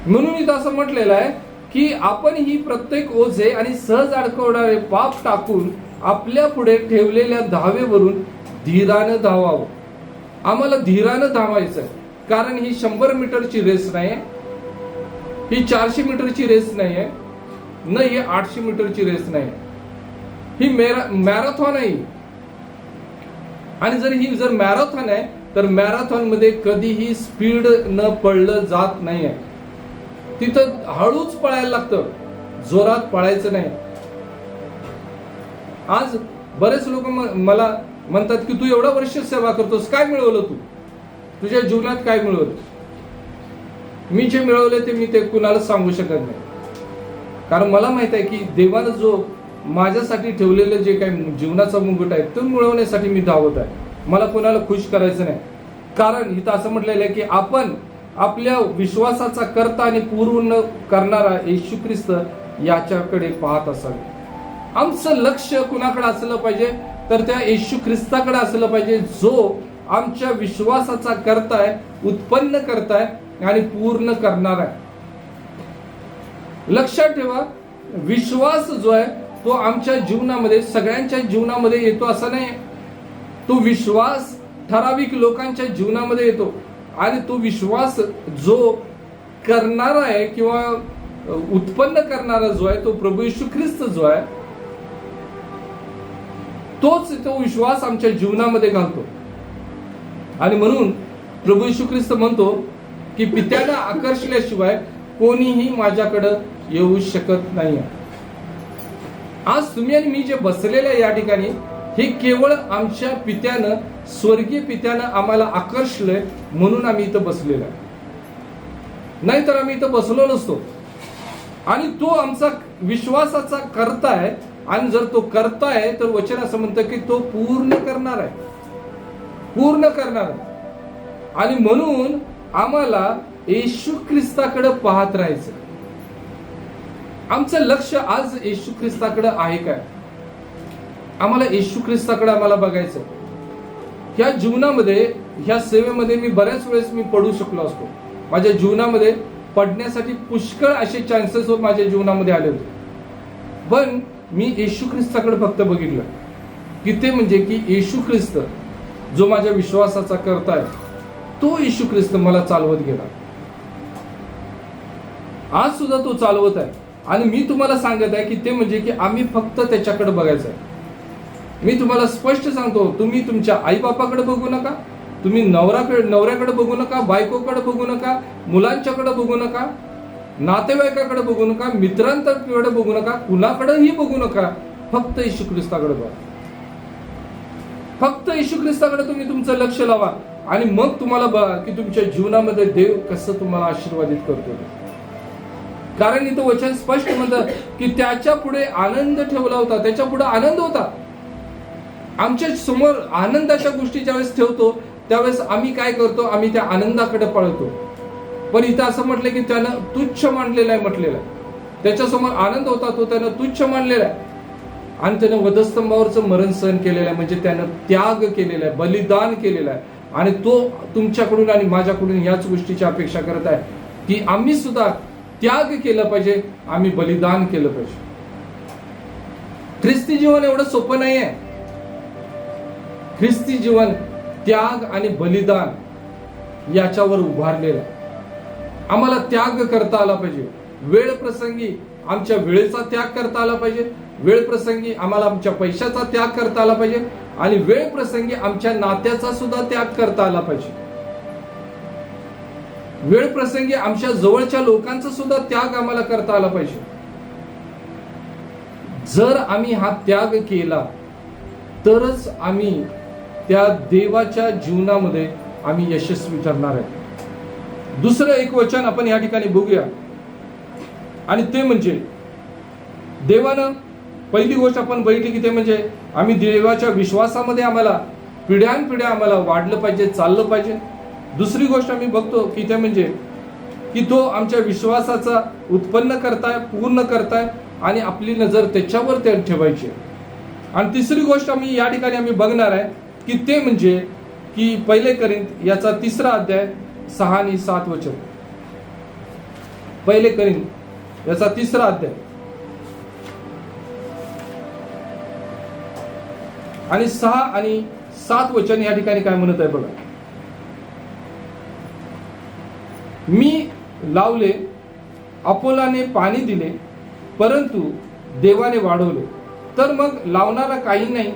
A: म्हणून इथं असं म्हटलेलं आहे की आपण ही प्रत्येक ओझे आणि सहज अडकवणारे पाप टाकून आपल्या पुढे ठेवलेल्या धावेवरून धीरानं धावावं. आम्हाला धीरानं धावायचं आहे. कारण ही 100 मीटरची रेस नाही आहे, ही 400 मीटरची रेस नाही आहे, न ही 800 मीटरची रेस नाही. ही मॅरेथॉन आहे. आणि जर मॅरेथॉन आहे तर मॅरेथॉन मध्ये कधीही स्पीड न पळलं जात नाही आहे. तिथं हळूच पळायला लागतं, जोरात पळायचं नाही. आज बरेच लोक मला म्हणतात की तू एवढा वर्ष सेवा करतोस, काय मिळवलं तू तुझ्या जीवनात, काय मिळवलं? मी जे मिळवले ते मी कुणाला सांगू शकत नाही. कारण मला माहित आहे की देवानं जो माझ्यासाठी ठेवलेलं जे काही जीवनाचा मुकुट आहे तो मिळवण्यासाठी मी धावत आहे. मला कोणाला खुश करायचं नाही. कारण इथं असं म्हटलेलं आहे की आपण आपल्या विश्वासाचा करता आणि पूर्ण करणारा येशू ख्रिस्त याच्याकडे पाहत असावे. आमचं लक्ष कुणाकडे असलं पाहिजे तर त्या येशू ख्रिस्ताकडे असलं पाहिजे, जो आमच्या विश्वासाचा करताय, उत्पन्न करताय आणि पूर्ण करणार आहे. लक्षात ठेवा, विश्वास जो आहे तो आमच्या जीवनामध्ये सगळ्यांच्या जीवनामध्ये येतो असं नाही. तो विश्वास ठराविक लोकांच्या जीवनामध्ये येतो आणि तो विश्वास जो करणारा आहे किंवा उत्पन्न करणारा जो आहे तो प्रभू येशू ख्रिस्त जो आहे, तोच तो विश्वास आमच्या जीवनामध्ये घालतो. आणि म्हणून प्रभू येशू ख्रिस्त म्हणतो की पित्याला आकर्षल्याशिवाय कोणीही माझ्याकडे येऊ शकत नाही. आज तुम्ही आणि मी जे बसलेले आहे या ठिकाणी, हे केवळ आमच्या पित्यानं, स्वर्गीय पित्यानं आम्हाला आकर्षलंय म्हणून आम्ही इथं बसलेलो आहे. नाहीतर आम्ही इथं बसलो नसतो. आणि तो आमचा विश्वासाचा कर्ता आहे. आणि जर तो कर्ता आहे तर वचन असं म्हणतं की तो पूर्ण करणार आहे, पूर्ण करणार आहे. आणि म्हणून आम्हाला येशू ख्रिस्ताकडे पाहत राहायचं. आमचं लक्ष आज येशू ख्रिस्ताकडे आहे काय? आम्हाला येशू ख्रिस्ताकडे आम्हाला बघायचं. ह्या जीवनामध्ये, ह्या सेवेमध्ये मी बऱ्याच वेळेस मी पडू शकलो असतो. माझ्या जीवनामध्ये पडण्यासाठी पुष्कळ असे चान्सेस माझ्या जीवनामध्ये आले होते. पण मी येशू ख्रिस्ताकडे फक्त बघितलं की ते म्हणजे की येशू ख्रिस्त जो माझ्या विश्वासाचा कर्ता आहे, तो येशू ख्रिस्त मला चालवत गेला. आज सुद्धा तो चालवत आहे. आणि मी तुम्हाला सांगत आहे की ते म्हणजे की आम्ही फक्त त्याच्याकडे बघायचं आहे. मी तुम्हाला स्पष्ट सांगतो, तुम्ही तुमच्या आई बापाकडे बघू नका, तुम्ही नवऱ्याकडे बघू नका, बायकोकडे बघू नका, मुलांच्याकडे बघू नका, नातेवाईकाकडे बघू नका, मित्रांकडे बघू नका, कुणाकडेही बघू नका. फक्त येशू ख्रिस्ताकडे बघा. फक्त येशू ख्रिस्ताकडे तुम्ही तुमचं लक्ष लावा. आणि मग तुम्हाला बघा की तुमच्या जीवनामध्ये देव कसं तुम्हाला आशीर्वादित करतो. कारण इथं वचन स्पष्ट म्हणतं की त्याच्या पुढे आनंद ठेवला होता. त्याच्या पुढे आनंद होता. आमच्या समोर आनंदाच्या गोष्टी ज्यावेळेस ठेवतो त्यावेळेस आम्ही काय करतो? आम्ही त्या आनंदाकडे पळतो. पण इथं असं म्हटलं की त्यानं तुच्छ मानलेलं आहे, म्हटलेलं आहे. त्याच्यासमोर आनंद होता, तो त्यानं तुच्छ मानलेला आहे. आणि त्यानं वधस्तंभावरचं मरण सहन केलेलं आहे. म्हणजे त्यानं त्याग केलेला आहे, बलिदान केलेलं आहे. आणि तो तुमच्याकडून आणि माझ्याकडून याच गोष्टीची अपेक्षा करत आहे की आम्ही सुद्धा त्याग केलं पाहिजे, आम्ही बलिदान केलं पाहिजे. ख्रिस्ती जीवन एवढं सोपं नाही आहे. ख्रिस्ती जीवन त्याग आणि बलिदान याच्यावर उभारलेलं आहे. आम्हाला त्याग करता आला पाहिजे. वेळ प्रसंगी आमच्या वेळेचा त्याग करता आला पाहिजे. वेळ प्रसंगी आम्हाला आमच्या पैशाचा त्याग करता आला पाहिजे. आणि वेळ प्रसंगी आमच्या नात्याचा सुद्धा त्याग करता आला पाहिजे. वेळ प्रसंगी आमच्या जवळच्या लोकांचा सुद्धा त्याग आम्हाला करता आला पाहिजे. जर आम्ही हा त्याग केला तरच आम्ही त्या देवाच्या जीवनामध्ये आम्ही यशस्वी ठरणार आहे. दुसरं एक वचन आपण या ठिकाणी बघूया. आणि ते म्हणजे देवानं पहिली गोष्ट आपण बघितली की ते म्हणजे आम्ही देवाच्या विश्वासामध्ये आम्हाला पिढ्यानपिढ्या आम्हाला वाढलं पाहिजे, चाललं पाहिजे. दुसरी गोष्ट आम्ही बघतो की ते म्हणजे की तो आमच्या विश्वासाचा उत्पन्न करताय, पूर्ण करताय आणि आपली नजर त्याच्यावर ठेवायची. आणि तिसरी गोष्ट आम्ही या ठिकाणी आम्ही बघणार आहे की ते म्हणजे की 1 कोरिंथ याचा 3 अध्याय 6 आणि 7 वचन. 1 कोरिंथ याचा 3 अध्याय आणि 6 आणि 7 वचन या ठिकाणी काय म्हणत आहे बघा. मी लावले, अपोलोने पाणी दिले, परंतु देवाने वाढवले. तर मग लावणारा काही नाही,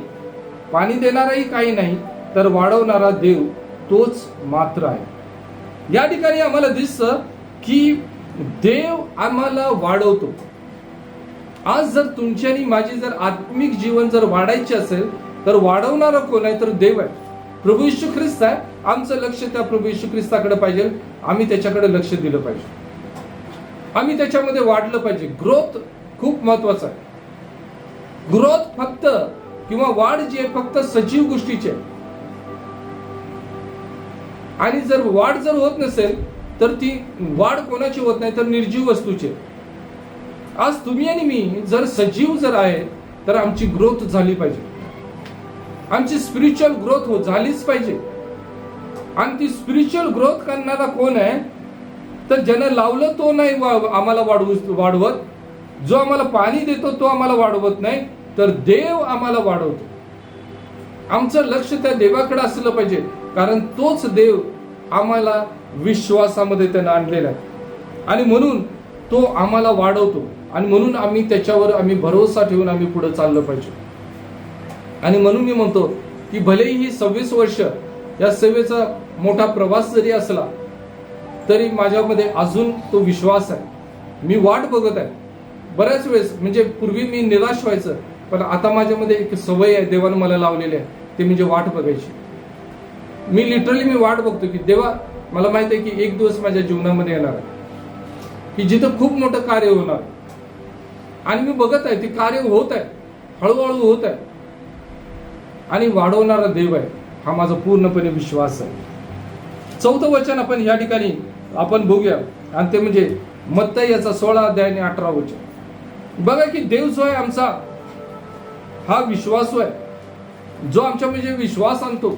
A: पाणी देणाराही काही नाही, तर वाढवणारा देव तोच मात्र आहे. या ठिकाणी आम्हाला दिसतं की देव आम्हाला वाढवतो. आज जर तुमची आणि माझी जर आत्मिक जीवन जर वाढायचे असेल तर वाढवणारा कोण आहे? तर देव आहे, प्रभू येशू ख्रिस्त आहे. आमचं लक्ष त्या प्रभू येशू ख्रिस्ताकडे पाहिजे. आम्ही त्याच्याकडे लक्ष दिलं पाहिजे. आम्ही त्याच्यामध्ये वाढलं पाहिजे. ग्रोथ खूप महत्वाचा आहे. ग्रोथ फक्त किंवा वाढ जी आहे फक्त सजीव गोष्टीची आहे. आणि जर वाढ जर होत नसेल तर ती वाढ कोणाची होत नाही? तर निर्जीव वस्तूची. आज तुम्ही आणि मी जर सजीव जर आहे तर आमची ग्रोथ झाली पाहिजे. आमची स्पिरिच्युअल ग्रोथ झालीच पाहिजे. आणि ती स्पिरिच्युअल ग्रोथ करणारा कोण आहे? तर ज्यानं लावलं तो नाही आम्हाला वाढवत. जो आम्हाला पाणी देतो तो आम्हाला वाढवत नाही, तर देव आम्हाला वाढवतो. आमचं लक्ष त्या देवाकडे असलं पाहिजे. कारण तोच देव आम्हाला विश्वासामध्ये त्यानं आणलेला आहे आणि म्हणून तो आम्हाला वाढवतो आणि म्हणून आम्ही त्याच्यावर भरोसा ठेवून आम्ही पुढे चाललं पाहिजे. आणि म्हणून मी म्हणतो की भलेही ही 26 वर्ष या सेवेचा मोठा प्रवास जरी असला तरी माझ्यामध्ये अजून तो विश्वास आहे. मी वाट बघत आहे. बऱ्याच वेळेस म्हणजे पूर्वी मी निराश व्हायचं, पण आता माझ्यामध्ये एक सवय आहे देवानं मला लावलेली आहे, ते म्हणजे वाट बघायची. मी लिटरली वाट बघतो की देवा, मला माहित आहे की एक दिवस माझ्या जीवनामध्ये येणार आहे की जिथं खूप मोठं कार्य होणार आणि मी बघत आहे ते कार्य होत आहे, हळूहळू होत आहे आणि वाढवणारा देव आहे, हा माझा पूर्णपणे विश्वास आहे. 4थं वचन आपण या ठिकाणी आपण बघूया आणि ते म्हणजे मत्ती याचा 16 अध्याय आणि 18 वचन. बघा की देव जो आहे आमचा, हा विश्वासू आहे, जो आमच्या म्हणजे विश्वास आणतो.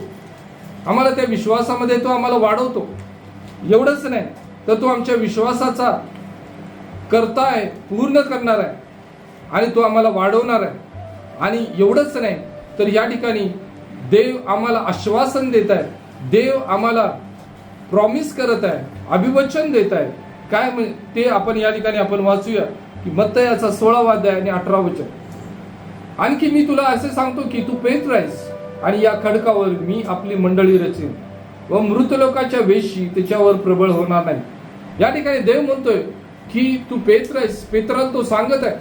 A: आम्हाला त्या विश्वासामध्ये तो आम्हाला वाढवतो. एवढंच नाही तर तो आमच्या विश्वासाचा करता आहे, पूर्ण करणार आहे आणि तो आम्हाला वाढवणार आहे. आणि एवढंच नाही तर या ठिकाणी देव आम्हाला आश्वासन देत आहे, देव आम्हाला प्रॉमिस करत आहे, अभिवचन देत आहे. काय ते आपण या ठिकाणी आपण वाचूया की मत्ती याचा 16 अध्याय आणि 18 वचन. आणखी मी तुला असे सांगतो की तू पेत्र आहेस आणि या खडकावर मी आपली मंडळी रचीन व मृतलोकाच्या वेशी त्याच्यावर प्रबळ होणार नाही. या ठिकाणी देव म्हणतोय की तू पेत्र आहेस. पेत्राला तो सांगत आहे.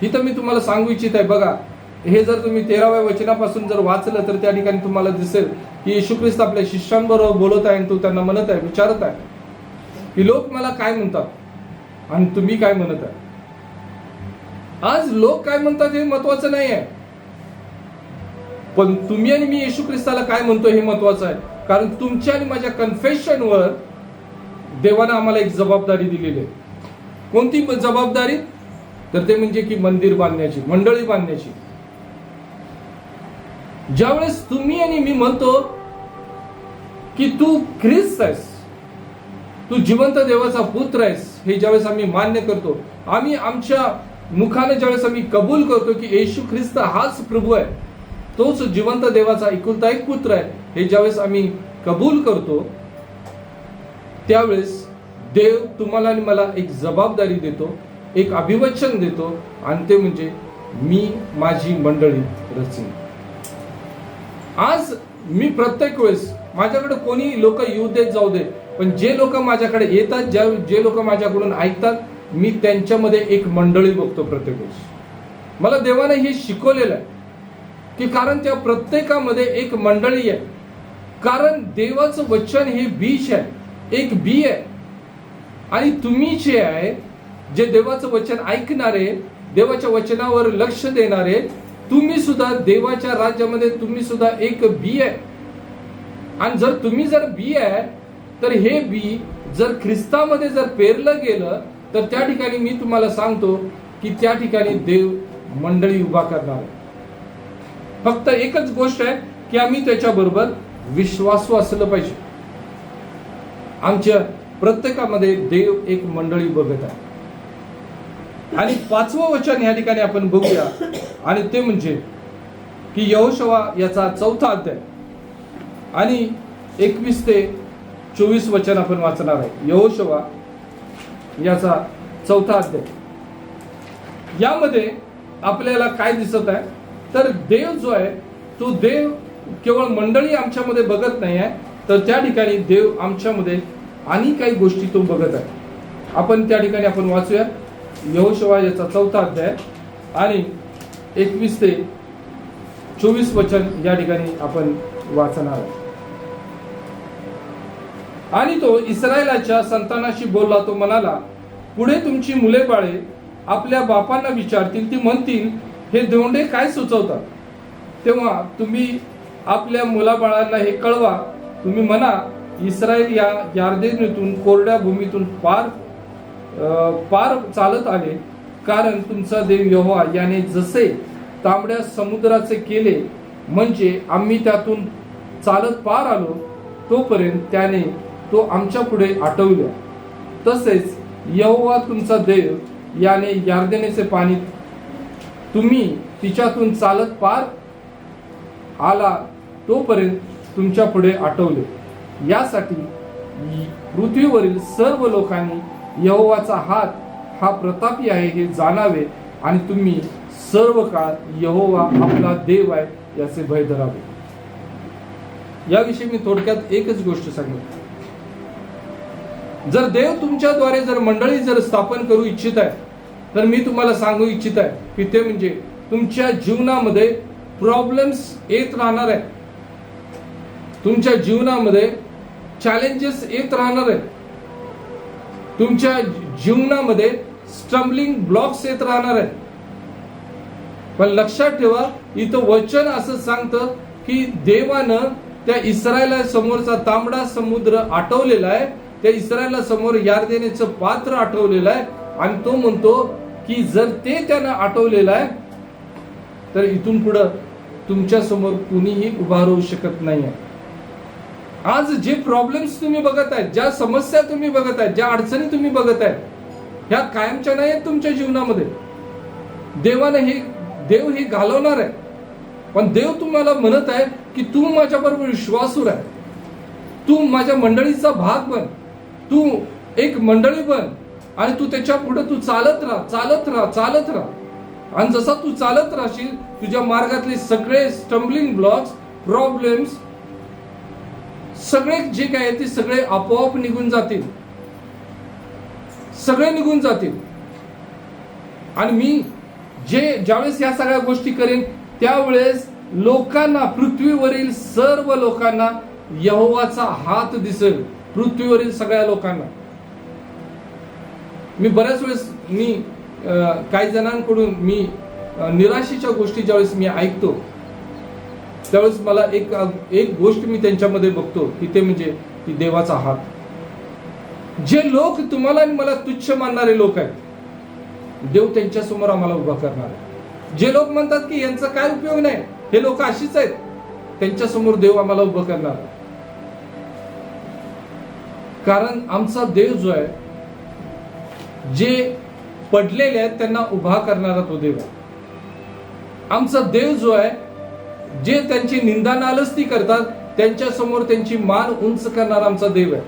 A: इथं मी तुम्हाला सांगू इच्छित आहे. बघा, हे जर तुम्ही 13व्या वचनापासून जर वाचलं तर त्या ठिकाणी तुम्हाला दिसेल की येशू ख्रिस्त आपल्या शिष्यांबरोबर बोलत आहे आणि तो त्यांना म्हणत आहे, विचारत आहे की लोक मला काय म्हणतात आणि तुम्ही काय म्हणत आहे. आज लोक काय म्हणतात हे महत्वाचं नाही आहे, पण तुम्ही आणि मी येशू ख्रिस्ताला काय म्हणतो हे महत्वाचं आहे. कारण तुमच्या आणि माझ्या कन्फेशनवर देवानं आम्हाला एक जबाबदारी दिलेली आहे. कोणती जबाबदारी? तर ते म्हणजे की मंदिर बांधण्याची, मंडळी बांधण्याची. ज्यावेळेस तुम्ही आणि मी म्हणतो की तू ख्रिस्त आहेस, तू जिवंत देवाचा पुत्र आहेस, हे ज्यावेळेस आम्ही मान्य करतो, आम्ही आमच्या मुखाने ज्यावेळेस आम्ही कबूल करतो की येशू ख्रिस्त हाच प्रभू आहे, तोच जिवंत देवाचा एकुलता एक पुत्र आहे, हे ज्यावेळेस आम्ही कबूल करतो त्यावेळेस देव तुम्हाला आणि मला एक जबाबदारी देतो, एक अभिवचन देतो आणि ते म्हणजे मी माझी मंडळी रचीन. आज मी प्रत्येक वेळेस माझ्याकडे कोणी लोक येऊ देत जाऊ दे, पण जे लोक माझ्याकडे येतात, जे लोक माझ्याकडून ऐकतात, मी त्यांच्यामध्ये एक मंडळी बघतो प्रत्येक वेळेस. मला देवाने हे शिकवलेलं आहे की कारण त्या प्रत्येकामध्ये एक मंडळी आहे. कारण देवाचं वचन हे बीज आहे, एक बी आहे आणि तुम्ही जे आहे, जे देवाचं वचन ऐकणारे, देवाच्या वचनावर लक्ष देणारे, तुम्ही सुद्धा देवाच्या राज्यामध्ये तुम्ही सुद्धा एक बी आहे. आणि जर तुम्ही जर बी आहे तर हे बी जर ख्रिस्तामध्ये जर पेरलं गेलं तर त्या ठिकाणी मी तुम्हाला सांगतो की त्या ठिकाणी देव मंडळी उभा करणार आहे. फक्त एकच गोष्ट आहे की आम्ही त्याच्याबरोबर विश्वासू असलं पाहिजे. आमच्या प्रत्येकामध्ये देव एक मंडळी बघत आहे. आणि 5वं वचन या ठिकाणी आपण बघूया आणि ते म्हणजे की यहोशुआ याचा 4था अध्याय आणि 21 ते 24 वचन आपण वाचणार आहे. यहोशुआ याचा 4था अध्याय. यामध्ये आपल्याला काय दिसत आहे तर देव जो आहे तो देव केवळ मंडळी आमच्यामध्ये बघत नाही आहे, तर त्या ठिकाणी देव आमच्यामध्ये आणि काही गोष्टी तो बघत आहे. आपण त्या ठिकाणी आपण वाचूया यहोशुआ याचा 4था अध्याय आणि 21 ते 24 वचन या ठिकाणी आपण वाचणार आहे. आणि तो इस्रायलाच्या संतानाशी बोलला. तो म्हणाला, पुढे तुमची मुले बाळे आपल्या बापांना विचारतील, ती म्हणतील, हे धोंडे काय सुचवतात? तेव्हा तुम्ही आपल्या मुलाबाळांना हे कळवा. तुम्ही म्हणा, इस्रायल या यार्देनीतून कोरड्या भूमीतून पार चालत आले, कारण तुमचा देव यहोवा याने जसे तांबड्या समुद्राचे केले, म्हणजे आम्ही त्यातून चालत पार आलो तोपर्यंत त्याने तो आमच्या पुढे आटवल्या, तसेच यहोवा तुमचा देव याने यार्देनेचे पाणी तुम्ही तिच्यातून चालत पार आला तोपर्यंत तुमच्या पुढे आठवले. यासाठी पृथ्वीवरील सर्व लोकांनी यहोवाचा हात हा प्रतापी आहे हे जाणावे आणि तुम्ही सर्व काळ यहोवा आपला देव आहे याचे भय धरावे. याविषयी मी थोडक्यात एकच गोष्ट सांगितली. जर देव तुमच्याद्वारे जर मंडळी जर स्थापन करू इच्छित आहे, तर मी तुम्हाला सांगू इच्छित आहे की ते म्हणजे तुमच्या जीवनामध्ये प्रॉब्लेम्स येत राहणार आहे, तुमच्या जीवनामध्ये चॅलेंजेस येत राहणार आहे, तुमच्या जीवनामध्ये स्टम्बलिंग ब्लॉक्स येत राहणार आहे. पण लक्षात ठेवा, इथं वचन असं सांगतं की देवानं त्या इस्रायला समोरचा तांबडा समुद्र आटवलेला आहे, त्या इस्रायला समोर यार्देनेचं पात्र आठवलेलं आहे आणि तो म्हणतो की जर ते त्यानं आठवलेलं आहे तर इथून पुढं तुमच्या समोर कुणीही उभा राहू शकत नाही. आज जे प्रॉब्लेम्स तुम्ही बघत आहे, ज्या समस्या तुम्ही बघत आहे, ज्या अडचणी तुम्ही बघत आहे, ह्या कायमच्या नाही आहेत तुमच्या जीवनामध्ये. देव हे घालवणार आहे, पण देव तुम्हाला म्हणत आहे की तू माझ्याबरोबर विश्वासू आहे, तू माझ्या मंडळीचा भाग बन, तू एक मंडळी बन आणि तू त्याच्या पुढे तू चालत राहा. आणि जसा तू चालत राहशील, तुझ्या मार्गातले सगळे स्टम्बलिंग ब्लॉक्स, प्रॉब्लेम्स सगळे जे काय ते सगळे आपोआप निघून जातील, सगळे निघून जातील. आणि मी ज्यावेळेस या सगळ्या गोष्टी करेन त्यावेळेस लोकांना, पृथ्वीवरील सर्व लोकांना यहोवाचा हात दिसेल, पृथ्वीवरील सगळ्या लोकांना. मी बऱ्याच वेळेस काही जणांकडून निराशेच्या गोष्टी ज्यावेळेस मी ऐकतो त्यावेळेस मला एक गोष्ट मी त्यांच्यामध्ये बघतो की ते म्हणजे की देवाचा हात. जे लोक तुम्हाला आणि मला तुच्छ मानणारे लोक आहेत, देव त्यांच्या समोर आम्हाला उभा करणार आहे. जे लोक म्हणतात की यांचा काय उपयोग नाही, हे लोक अशीच आहेत, त्यांच्या समोर देव आम्हाला उभं करणार. कारण आमचा देव जो आहे, जे पडलेले आहेत त्यांना उभा करणारा तो देव आहे. आमचा देव जो आहे, जे त्यांची निंदा नालस्ती करतात त्यांच्या समोर त्यांची मान उंच करणारा आमचा देव आहे.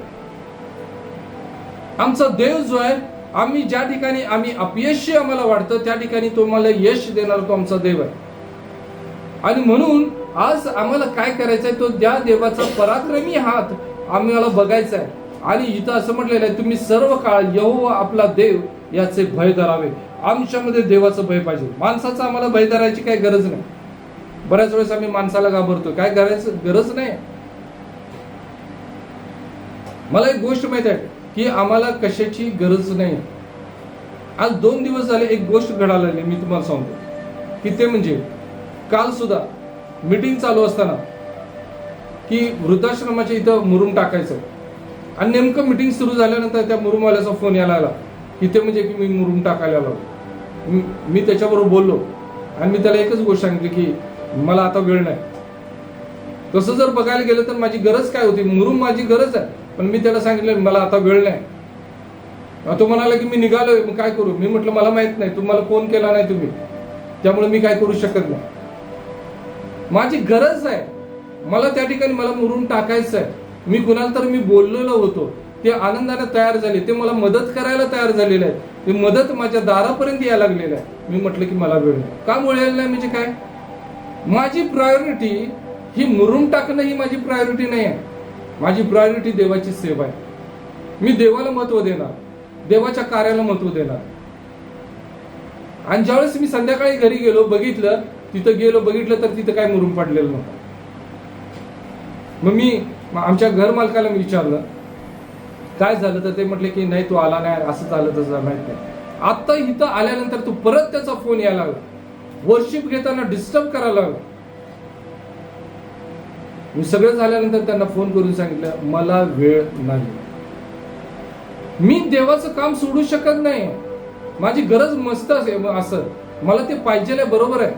A: आमचा देव जो आहे, आम्ही ज्या ठिकाणी अपयशी आम्हाला वाटतं त्या ठिकाणी तो मला यश देणारा तो आमचा देव आहे. आणि म्हणून आज आम्हाला काय करायचंय, तो त्या देवाचा पराक्रमी हात आम्हाला बघायचा आहे. आणि इथं असं म्हटलेलं आहे, तुम्ही सर्व काळ यहोवा आपला देव याचे भय धरावे. आमच्यामध्ये देवाचं भय पाहिजे. माणसाचं आम्हाला भय धरायची काही गरज नाही. बऱ्याच वेळेस आम्ही माणसाला घाबरतो, काय करायचं गरज नाही. मला एक गोष्ट माहित आहे की आम्हाला कशाची गरज नाही. आज 2 दिवस झाले एक गोष्ट घडायला लागली, मी तुम्हाला सांगतो की ते म्हणजे काल सुद्धा मीटिंग चालू असताना की वृद्धाश्रमाच्या इथं मुरुम टाकायचं आणि नेमकं मीटिंग सुरू झाल्यानंतर त्या मुरुमवाल्याचा फोन यायला लागला की ते म्हणजे की मी मुरुम टाकायला लागलो. मी त्याच्याबरोबर बोललो आणि मी त्याला एकच गोष्ट सांगितली की मला आता वेळ नाही. तसं जर बघायला गेलं तर माझी गरज काय होती, मुरुम माझी गरज आहे, पण मी त्याला सांगितलं मला आता वेळ नाही. तो म्हणाला की मी निघालोय, मग काय करू. मी म्हटलं मला माहित नाही, तुम्हाला फोन केला नाही तुम्ही, त्यामुळे मी काय करू शकत नाही. माझी गरज आहे, मला त्या ठिकाणी मला मुरुम टाकायचं आहे. मी कुणाला तर मी बोललेलो होतो, ते आनंदाने तयार झाले, ते मला मदत करायला तयार झालेलं आहे, ते मदत माझ्या दारापर्यंत यायला लागलेलं आहे. मी म्हटलं की मला वेळ नाही. का मिळालं नाही म्हणजे काय, माझी प्रायोरिटी ही मुरुम टाकणं ही माझी प्रायोरिटी नाही आहे. माझी प्रायोरिटी देवाची सेवा आहे. मी देवाला महत्व देणार, देवाच्या कार्याला महत्व देणार. आणि ज्यावेळेस मी संध्याकाळी घरी गेलो, बघितलं तर तिथं काय मुरुम पडलेलं नव्हतं. मग मी आमच्या घर मालकाला मी विचारलं काय झालं, तर ते म्हटले की नाही तू आला नाही, असं झालं तसं माहित नाही. आता इथं आल्यानंतर तू परत त्याचा फोन यायला लागला, वर्शिप घेताना डिस्टर्ब करायला लागला. मी सगळं झाल्यानंतर त्यांना फोन करून सांगितलं मला वेळ नाही, मी देवाचं काम सोडू शकत नाही. माझी गरज मस्त असं मला ते पाहिजे बरोबर आहे,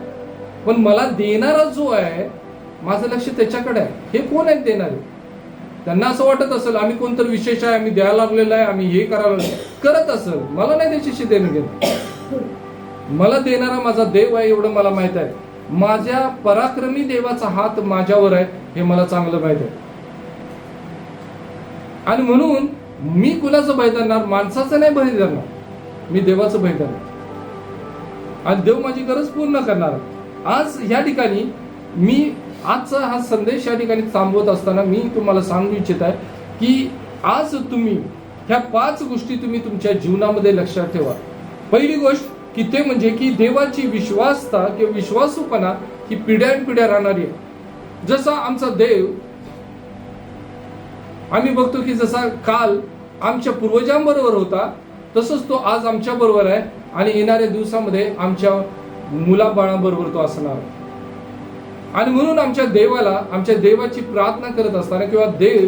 A: पण मला देणारा जो आहे माझं लक्ष त्याच्याकडे आहे. हे कोण आहेत देणारे. त्यांना असं वाटत असेल आम्ही कोणतरी विशेष आहे, आम्ही द्यायला लागलेलं आहे, आम्ही हे करायला करत असेल. मला नाही त्याच्याशी देणं घेणं. मला देणारा माझा देव आहे एवढं मला माहित आहे. माझ्या पराक्रमी देवाचा हात माझ्यावर आहे हे मला चांगलं माहित आहे. आणि म्हणून मी कुणाचं भय धरणार? माणसाचं नाही भय धरणार, मी देवाचं भय धरणार. आणि देव माझी गरज पूर्ण करणार. आज या ठिकाणी मी आजचा हा संदेश या ठिकाणी थांबवत असताना मी तुम्हाला सांगू इच्छित आहे की आज तुम्ही ह्या 5 गोष्टी तुम्ही तुमच्या जीवनामध्ये लक्षात ठेवा. पहिली गोष्ट की ते म्हणजे की देवाची विश्वासता किंवा विश्वासूपणा ही पिढ्यानपिढ्या राहणारी आहे. जसा आमचा देव आम्ही बघतो की जसा काल आमच्या पूर्वजांबरोबर होता तसंच तो आज आमच्या बरोबर आहे आणि येणाऱ्या दिवसामध्ये आमच्या मुलाबाळांबरोबर तो असणार आहे. आणि म्हणून आमच्या देवाची प्रार्थना करत असताना किंवा देव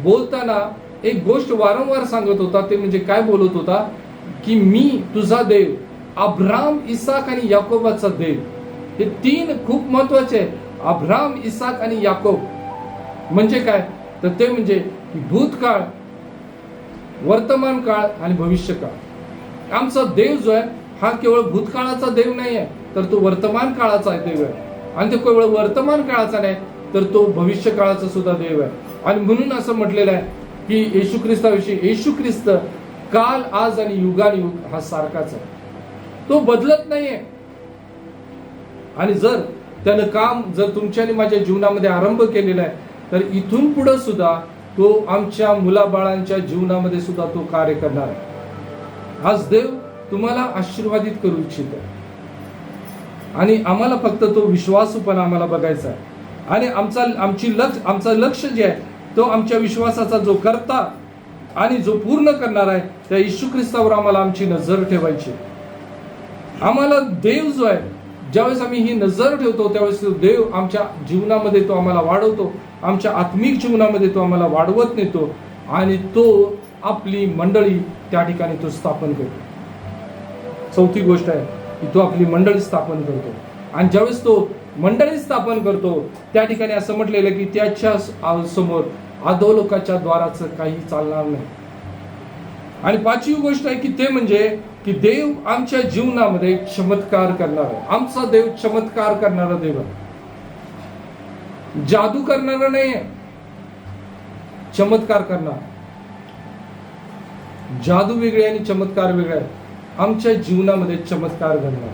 A: बोलताना एक गोष्ट वारंवार सांगत होता. ते म्हणजे काय बोलत होता की मी तुझा देव, अब्राम, इसाक आणि याकोबाचा देव. हे 3 खूप महत्वाचे आहे. अब्राम, इसाक आणि याकोब म्हणजे काय? तर ते म्हणजे भूतकाळ, वर्तमान काळ आणि भविष्य काळ. आमचा देव जो आहे हा केवळ भूतकाळाचा देव नाही आहे, तर तो वर्तमान काळाचा देव आहे. आणि ते केवळ वर्तमान काळाचा नाही, तर तो भविष्य काळाचा सुद्धा देव आहे. आणि म्हणून असं म्हटलेलं आहे की येशू ख्रिस्ताविषयी, येशू ख्रिस्त काल, आज आणि युगानुयुग हा सारखाच आहे, तो बदलत नाहीये. आणि जर त्यानं काम जर तुमच्या आणि माझ्या जीवनामध्ये आरंभ केलेला आहे तर इथून पुढे सुद्धा तो आमच्या मुलाबाळांच्या जीवनामध्ये सुद्धा तो कार्य करणार आहे. आज देव तुम्हाला आशीर्वादित करू इच्छित आहे आणि आम्हाला फक्त तो विश्वासूपणा आम्हाला बघायचा आहे. आणि आमचं लक्ष जे आहे तो आमच्या विश्वासाचा जो करता आणि जो पूर्ण करणार आहे त्या येशू ख्रिस्तावर आम्हाला आमची नजर ठेवायची. आम्हाला देव जो आहे, ज्यावेळेस आम्ही ही नजर ठेवतो त्यावेळेस तो देव आमच्या जीवनामध्ये तो आम्हाला वाढवतो, आमच्या आत्मिक जीवनामध्ये तो आम्हाला वाढवत नेतो आणि तो आपली मंडळी त्या ठिकाणी तो स्थापन करतो. चौथी गोष्ट आहे की तो आपली मंडळी स्थापन करतो. आणि ज्यावेळेस तो मंडळी स्थापन करतो त्या ठिकाणी असं म्हटलेलं की त्याच्या समोर अधोलोकाच्या द्वाराचं काही चालणार नाही. आणि 5वी गोष्ट आहे की ते म्हणजे की देव आमच्या जीवनामध्ये चमत्कार करणार आहे. आमचा देव चमत्कार करणारा देव आहे, जादू करणारा नाही आहे, चमत्कार करणार. जादू वेगळे आणि चमत्कार वेगळे आहे. आमच्या जीवनामध्ये चमत्कार घडणार.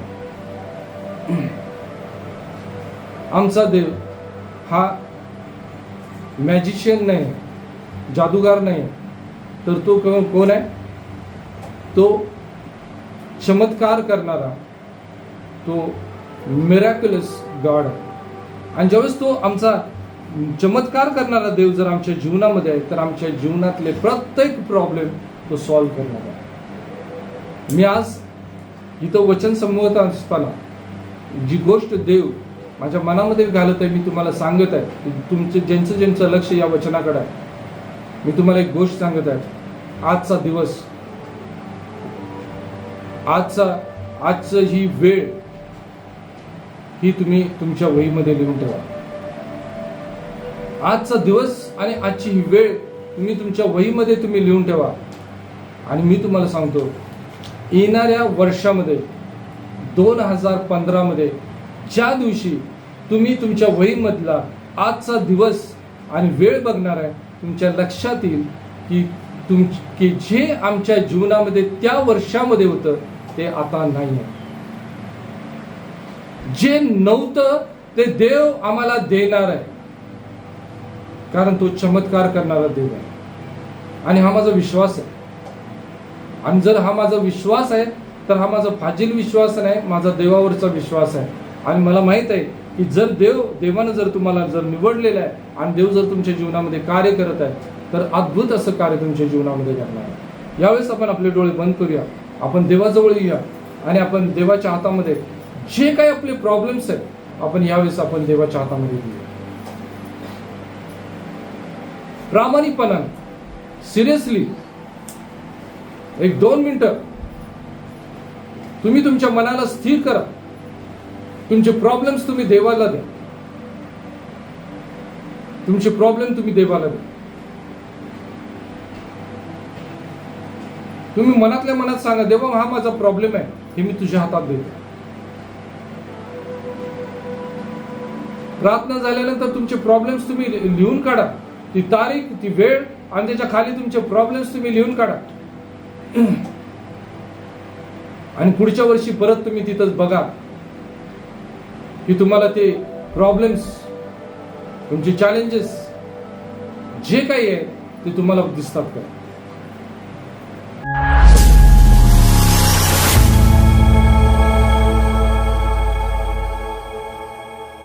A: आमचा देव हा मॅजिशियन नाही, जादूगार नाही, तर तो कोण आहे? तो चमत्कार करणारा, तो मिरॅक्युलस गॉड आहे. आणि ज्यावेळेस तो आमचा चमत्कार करणारा देव जर आमच्या जीवनामध्ये आहे तर आमच्या जीवनातले प्रत्येक प्रॉब्लेम तो सॉल्व्ह करणार आहे. मी आज इथं वचन समूहत असताना जी गोष्ट देव माझ्या मनामध्ये घालत आहे मी तुम्हाला सांगत आहे. तुमचं ज्यांचं लक्ष या वचनाकडे आहे, मी तुम्हाला एक गोष्ट सांगत आहे. आजचा दिवस, आजचं ही वेळ ही तुम्ही तुमच्या वहीमध्ये लिहून ठेवा. आजचा दिवस आणि आजची ही वेळ तुम्ही तुमच्या वहीमध्ये तुम्ही लिहून ठेवा. आणि मी तुम्हाला सांगतो येणाऱ्या वर्षामध्ये 2015 मध्ये ज्या दिवशी तुम्ही तुमच्या वहीमधला आजचा दिवस आणि वेळ बघणार आहे तुमच्या लक्षात येईल की जे आमच्या जीवनामध्ये त्या वर्षामध्ये होतं ते आता नाही आहे. जे नव्हतं ते देव आम्हाला देणार आहे, कारण तो चमत्कार करणारा देव आहे. आणि हा माझा विश्वास आहे. आणि जर हा माझा विश्वास आहे तर हा माझा फाजील विश्वास नाही, माझा देवावरचा विश्वास आहे. आणि मला माहित आहे की जर देवानं जर तुम्हाला जर निवडलेलं आहे आणि देव जर तुमच्या जीवनामध्ये कार्य करत आहे तर अद्भुत असं कार्य तुमच्या जीवनामध्ये करणार आहे. यावेळेस आपण आपले डोळे बंद करूया, आपण देवाजवळ येऊया आणि आपण देवाच्या हातामध्ये जे काही आपले प्रॉब्लेम्स आहेत आपण यावेळेस आपण देवाच्या हातामध्ये देऊया. प्रामाणिकपणाने, सिरियसली एक 2 मिनिटं तुम्ही तुमच्या मनाला स्थिर करा. तुमचे प्रॉब्लेम्स तुम्ही देवाला द्या. तुमचे प्रॉब्लेम तुम्ही देवाला द्या. तुम्ही मनातल्या मनात सांगा, देवा हा माझा प्रॉब्लेम आहे, हे मी तुझ्या हातात देतो. प्रार्थना झाल्यानंतर तुमचे प्रॉब्लेम्स तुम्ही लिहून काढा, ती तारीख, ती वेळ आणि त्याच्या खाली तुमचे प्रॉब्लेम्स तुम्ही लिहून काढा. आणि पुढच्या वर्षी परत तुम्ही तिथंच बघा की तुम्हाला ते प्रॉब्लेम्स, तुमचे चॅलेंजेस जे काही आहे ते तुम्हाला दिसतात का.